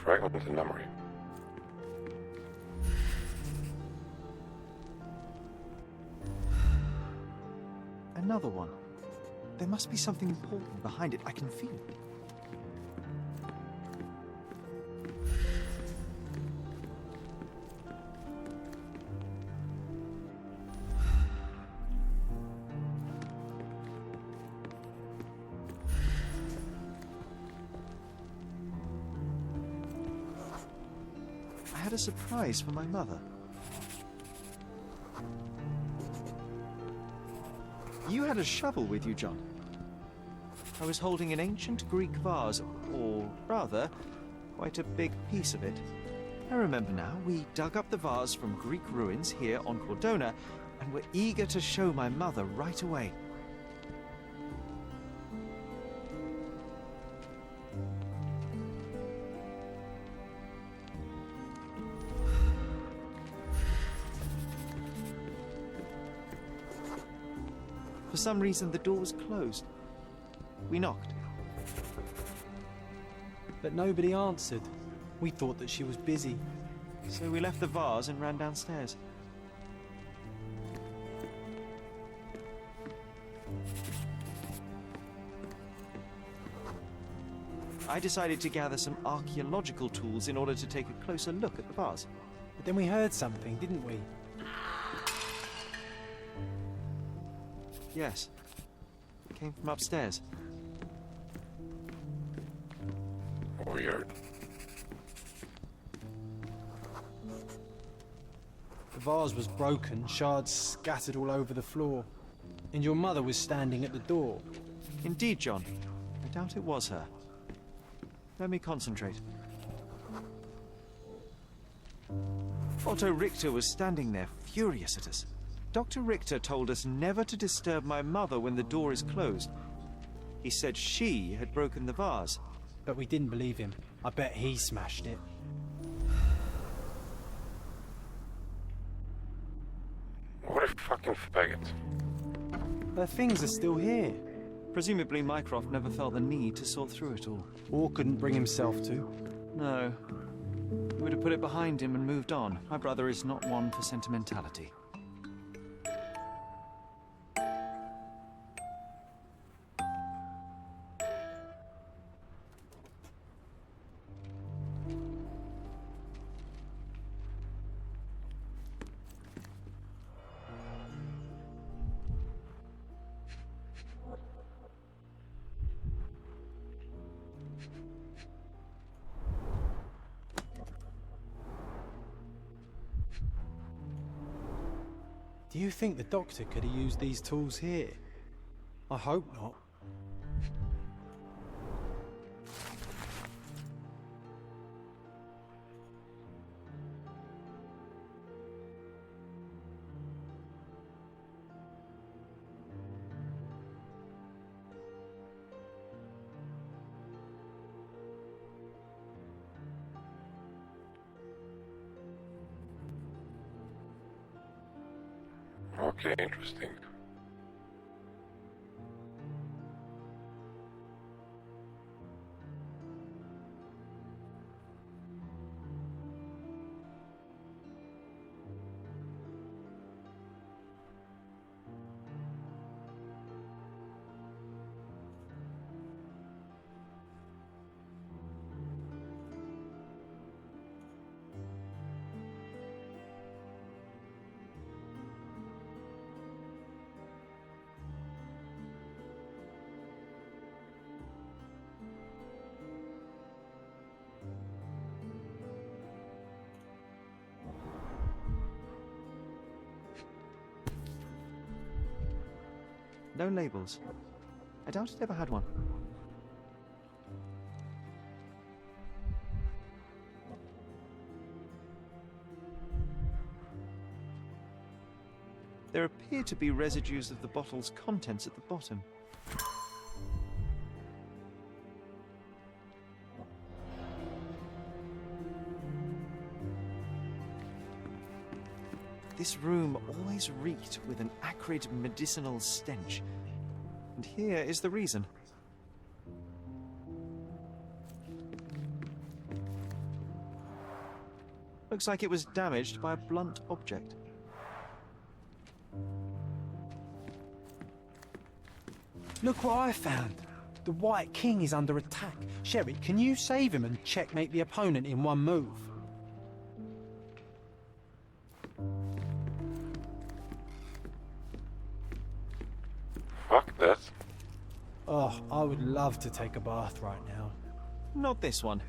Fragment in memory. Another one. There must be something important behind it. I can feel it. I had a surprise for my mother. You had a shovel with you, John. I was holding an ancient Greek vase, or rather, quite a big piece of it. I remember now, we dug up the vase from Greek ruins here on Cordona, and were eager to show my mother right away. For some reason, the door was closed. We knocked. But nobody answered. We thought that she was busy. So we left the vase and ran downstairs. I decided to gather some archaeological tools in order to take a closer look at the vase. But then we heard something, didn't we? Yes. It came from upstairs. Weird. The vase was broken, shards scattered all over the floor. And your mother was standing at the door. Indeed, John. I doubt it was her. Let me concentrate. Otto Richter was standing there, furious at us. Dr. Richter told us never to disturb my mother when the door is closed. He said she had broken the vase. But we didn't believe him. I bet he smashed it. What a fucking faggot. Her things are still here. Presumably Mycroft never felt the need to sort through it all. Or couldn't bring himself to. No. He would have put it behind him and moved on. My brother is not one for sentimentality. Do you think the doctor could have used these tools here? I hope not. Okay, interesting. No labels. I doubt it ever had one. There appear to be residues of the bottle's contents at the bottom. This room always reeked with an acrid medicinal stench. And here is the reason. Looks like it was damaged by a blunt object. Look what I found. The White King is under attack. Sherry, can you save him and checkmate the opponent in one move? Fuck that. Oh, I would love to take a bath right now. Not this one.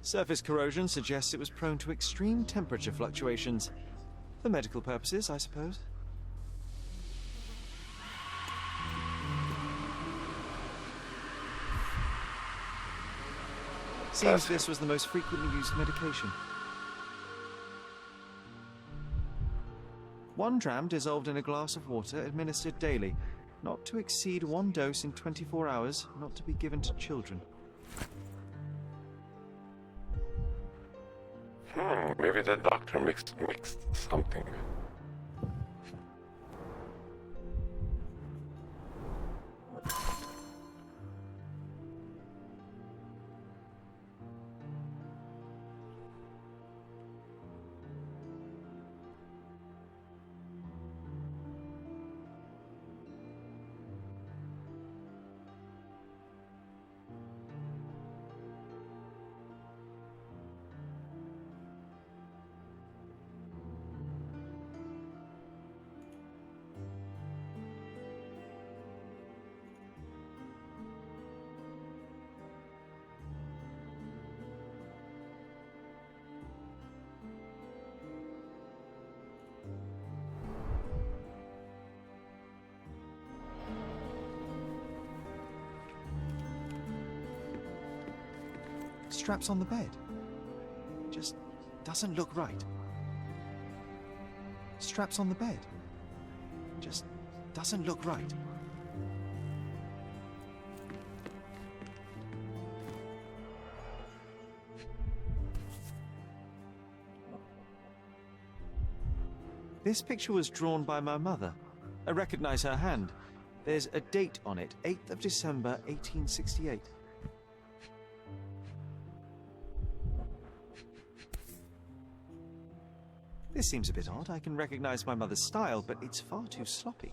Surface corrosion suggests it was prone to extreme temperature fluctuations. For medical purposes, I suppose. Seems this was the most frequently used medication. 1 dram dissolved in a glass of water, administered daily. Not to exceed 1 dose in 24 hours, not to be given to children. Maybe the doctor mixed something. Straps on the bed. Just doesn't look right. Straps on the bed. Just doesn't look right. This picture was drawn by my mother. I recognize her hand. There's a date on it, 8th of December, 1868. This seems a bit odd. I can recognize my mother's style, but it's far too sloppy.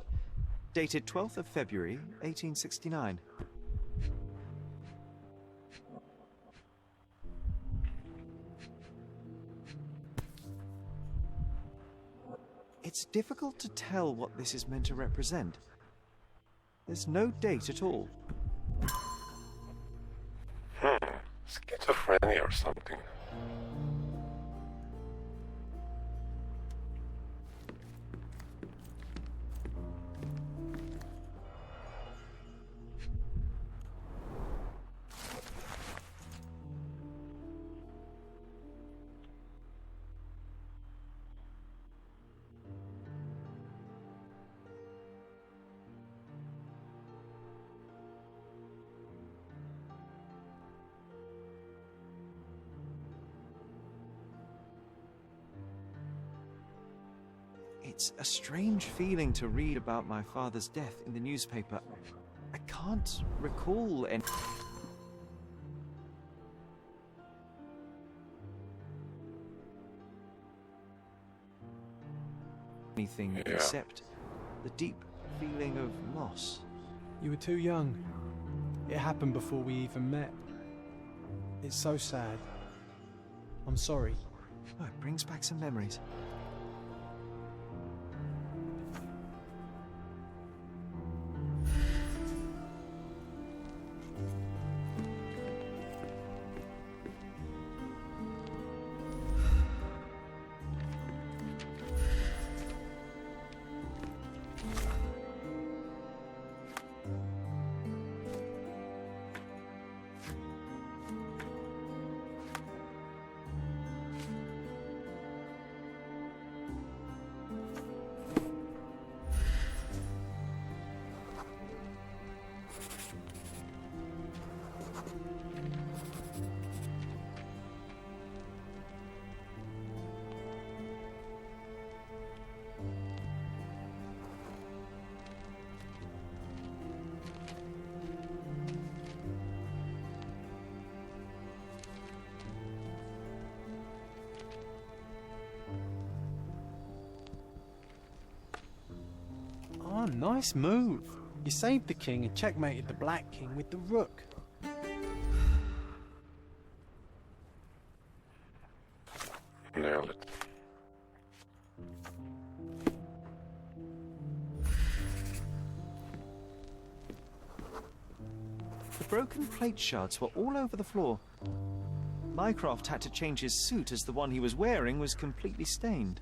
Dated 12th of February, 1869. It's difficult to tell what this is meant to represent. There's no date at all. Schizophrenia or something. It's a strange feeling to read about my father's death in the newspaper. I can't recall anything except the deep feeling of loss. You were too young. It happened before we even met. It's so sad. I'm sorry. Oh, it brings back some memories. Oh, nice move. You saved the king and checkmated the Black King with the rook. Nailed it. The broken plate shards were all over the floor. Mycroft had to change his suit as the one he was wearing was completely stained.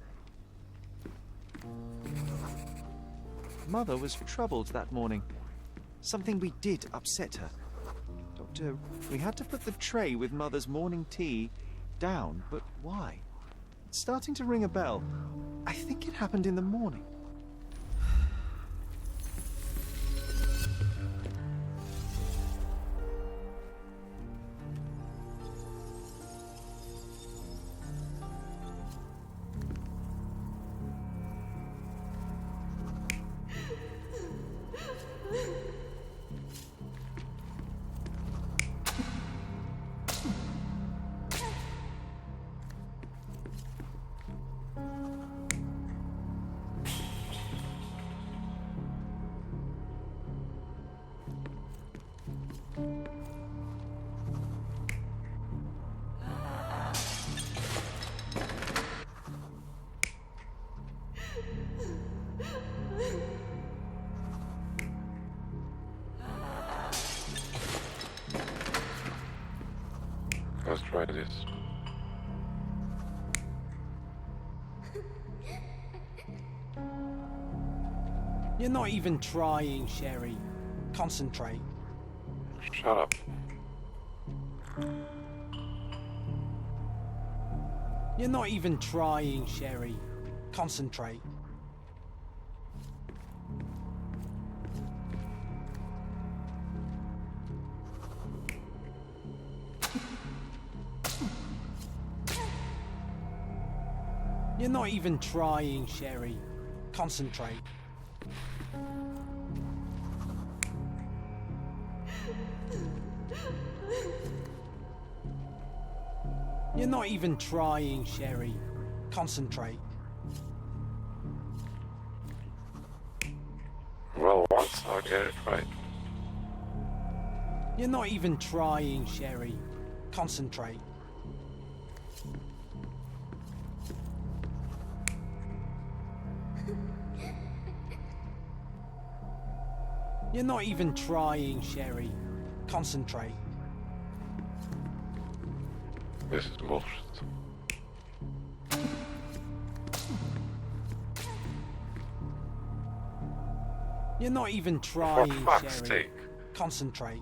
Mother was troubled that morning. Something we did upset her. Doctor, we had to put the tray with Mother's morning tea down, but why? It's starting to ring a bell. I think it happened in the morning. Let's try this. You're not even trying, Sherry. Concentrate. Shut up. You're not even trying, Sherry. Concentrate. You're not even trying, Sherry. Concentrate. You're not even trying, Sherry. Concentrate. Well, once I'll get it right. You're not even trying, Sherry. Concentrate. You're not even trying, Sherry. Concentrate. This is bullshit. You're not even trying, For fuck's Sherry. sake. Concentrate.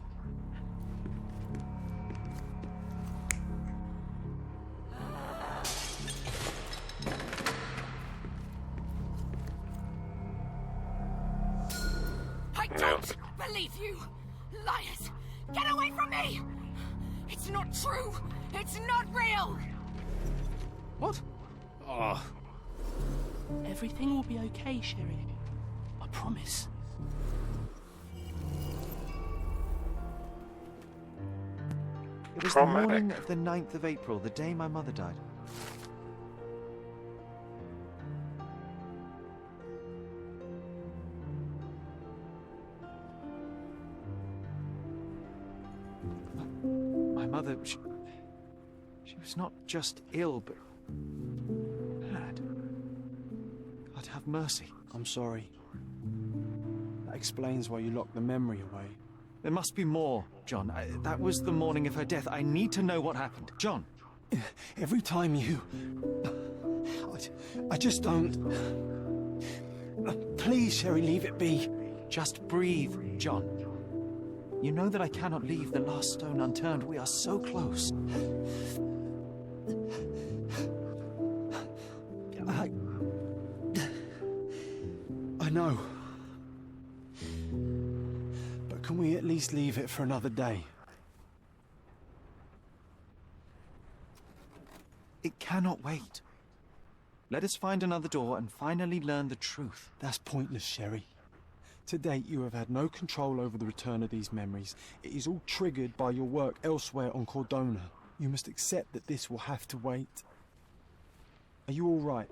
I don't believe you! Liars! Get away from me! It's not true! It's not real! What? Oh. Everything will be okay, Sherry. I promise. It was the morning of the 9th of April, the day my mother died. My mother, she was not just ill, but mad. God have mercy. I'm sorry. That explains why you locked the memory away. There must be more, John. That was the morning of her death. I need to know what happened. John! Every time you... I just don't... Please, Sherry, leave it be. Just breathe, John. You know that I cannot leave the last stone unturned. We are so close. I know. But can we at least leave it for another day? It cannot wait. Let us find another door and finally learn the truth. That's pointless, Sherry. To date, you have had no control over the return of these memories. It is all triggered by your work elsewhere on Cordona. You must accept that this will have to wait. Are you all right?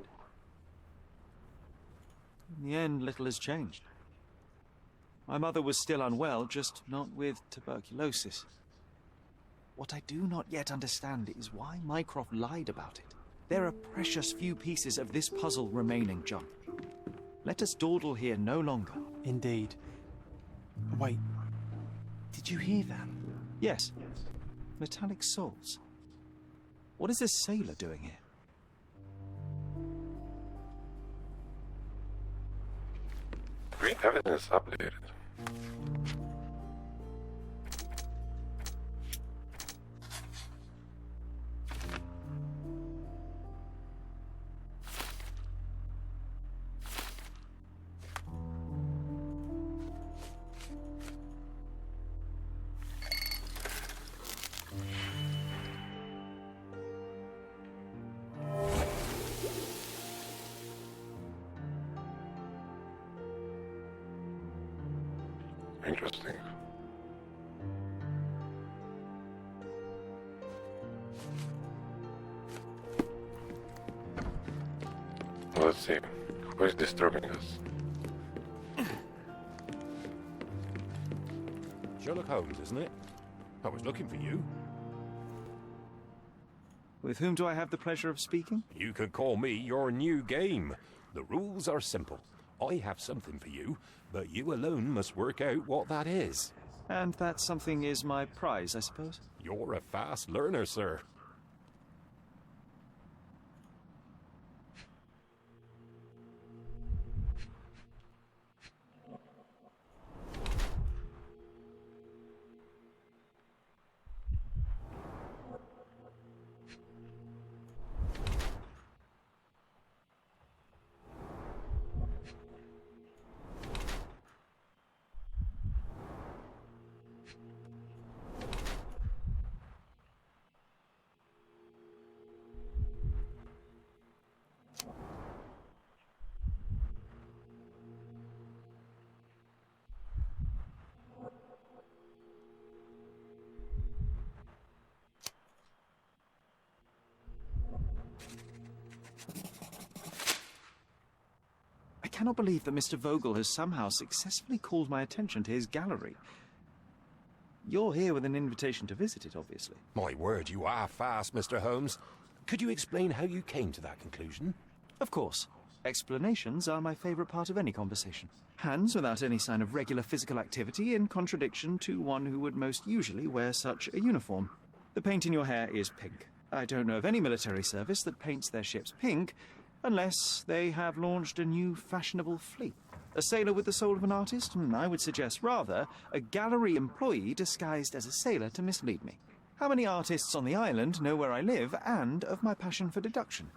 In the end, little has changed. My mother was still unwell, just not with tuberculosis. What I do not yet understand is why Mycroft lied about it. There are precious few pieces of this puzzle remaining, John. Let us dawdle here no longer. Indeed. Wait. Did you hear that? Yes. Metallic souls. What is this sailor doing here? Green evidence updated. Interesting. Let's see. Who is disturbing us? Sherlock Holmes, isn't it? I was looking for you. With whom do I have the pleasure of speaking? You could call me your new game. The rules are simple. I have something for you, but you alone must work out what that is. And that something is my prize, I suppose? You're a fast learner, sir. I cannot believe that Mr. Vogel has somehow successfully called my attention to his gallery. You're here with an invitation to visit it, obviously. My word, you are fast, Mr. Holmes. Could you explain how you came to that conclusion? Of course. Explanations are my favorite part of any conversation. Hands without any sign of regular physical activity, in contradiction to one who would most usually wear such a uniform. The paint in your hair is pink. I don't know of any military service that paints their ships pink, unless they have launched a new fashionable fleet. A sailor with the soul of an artist? I would suggest rather a gallery employee disguised as a sailor to mislead me. How many artists on the island know where I live and of my passion for deduction?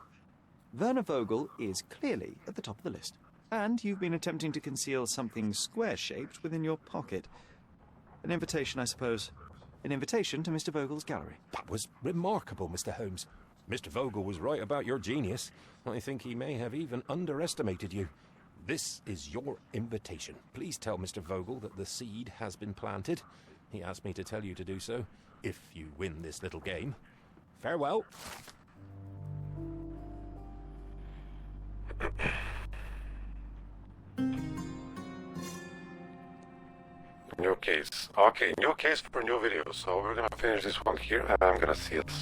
Werner Vogel is clearly at the top of the list. And you've been attempting to conceal something square-shaped within your pocket. An invitation, I suppose. An invitation to Mr. Vogel's gallery. That was remarkable, Mr. Holmes. Mr. Vogel was right about your genius. I think he may have even underestimated you. This is your invitation. Please tell Mr. Vogel that the seed has been planted. He asked me to tell you to do so, if you win this little game. Farewell. New case. Okay, new case for new video. So we're gonna finish this one here and I'm gonna see it.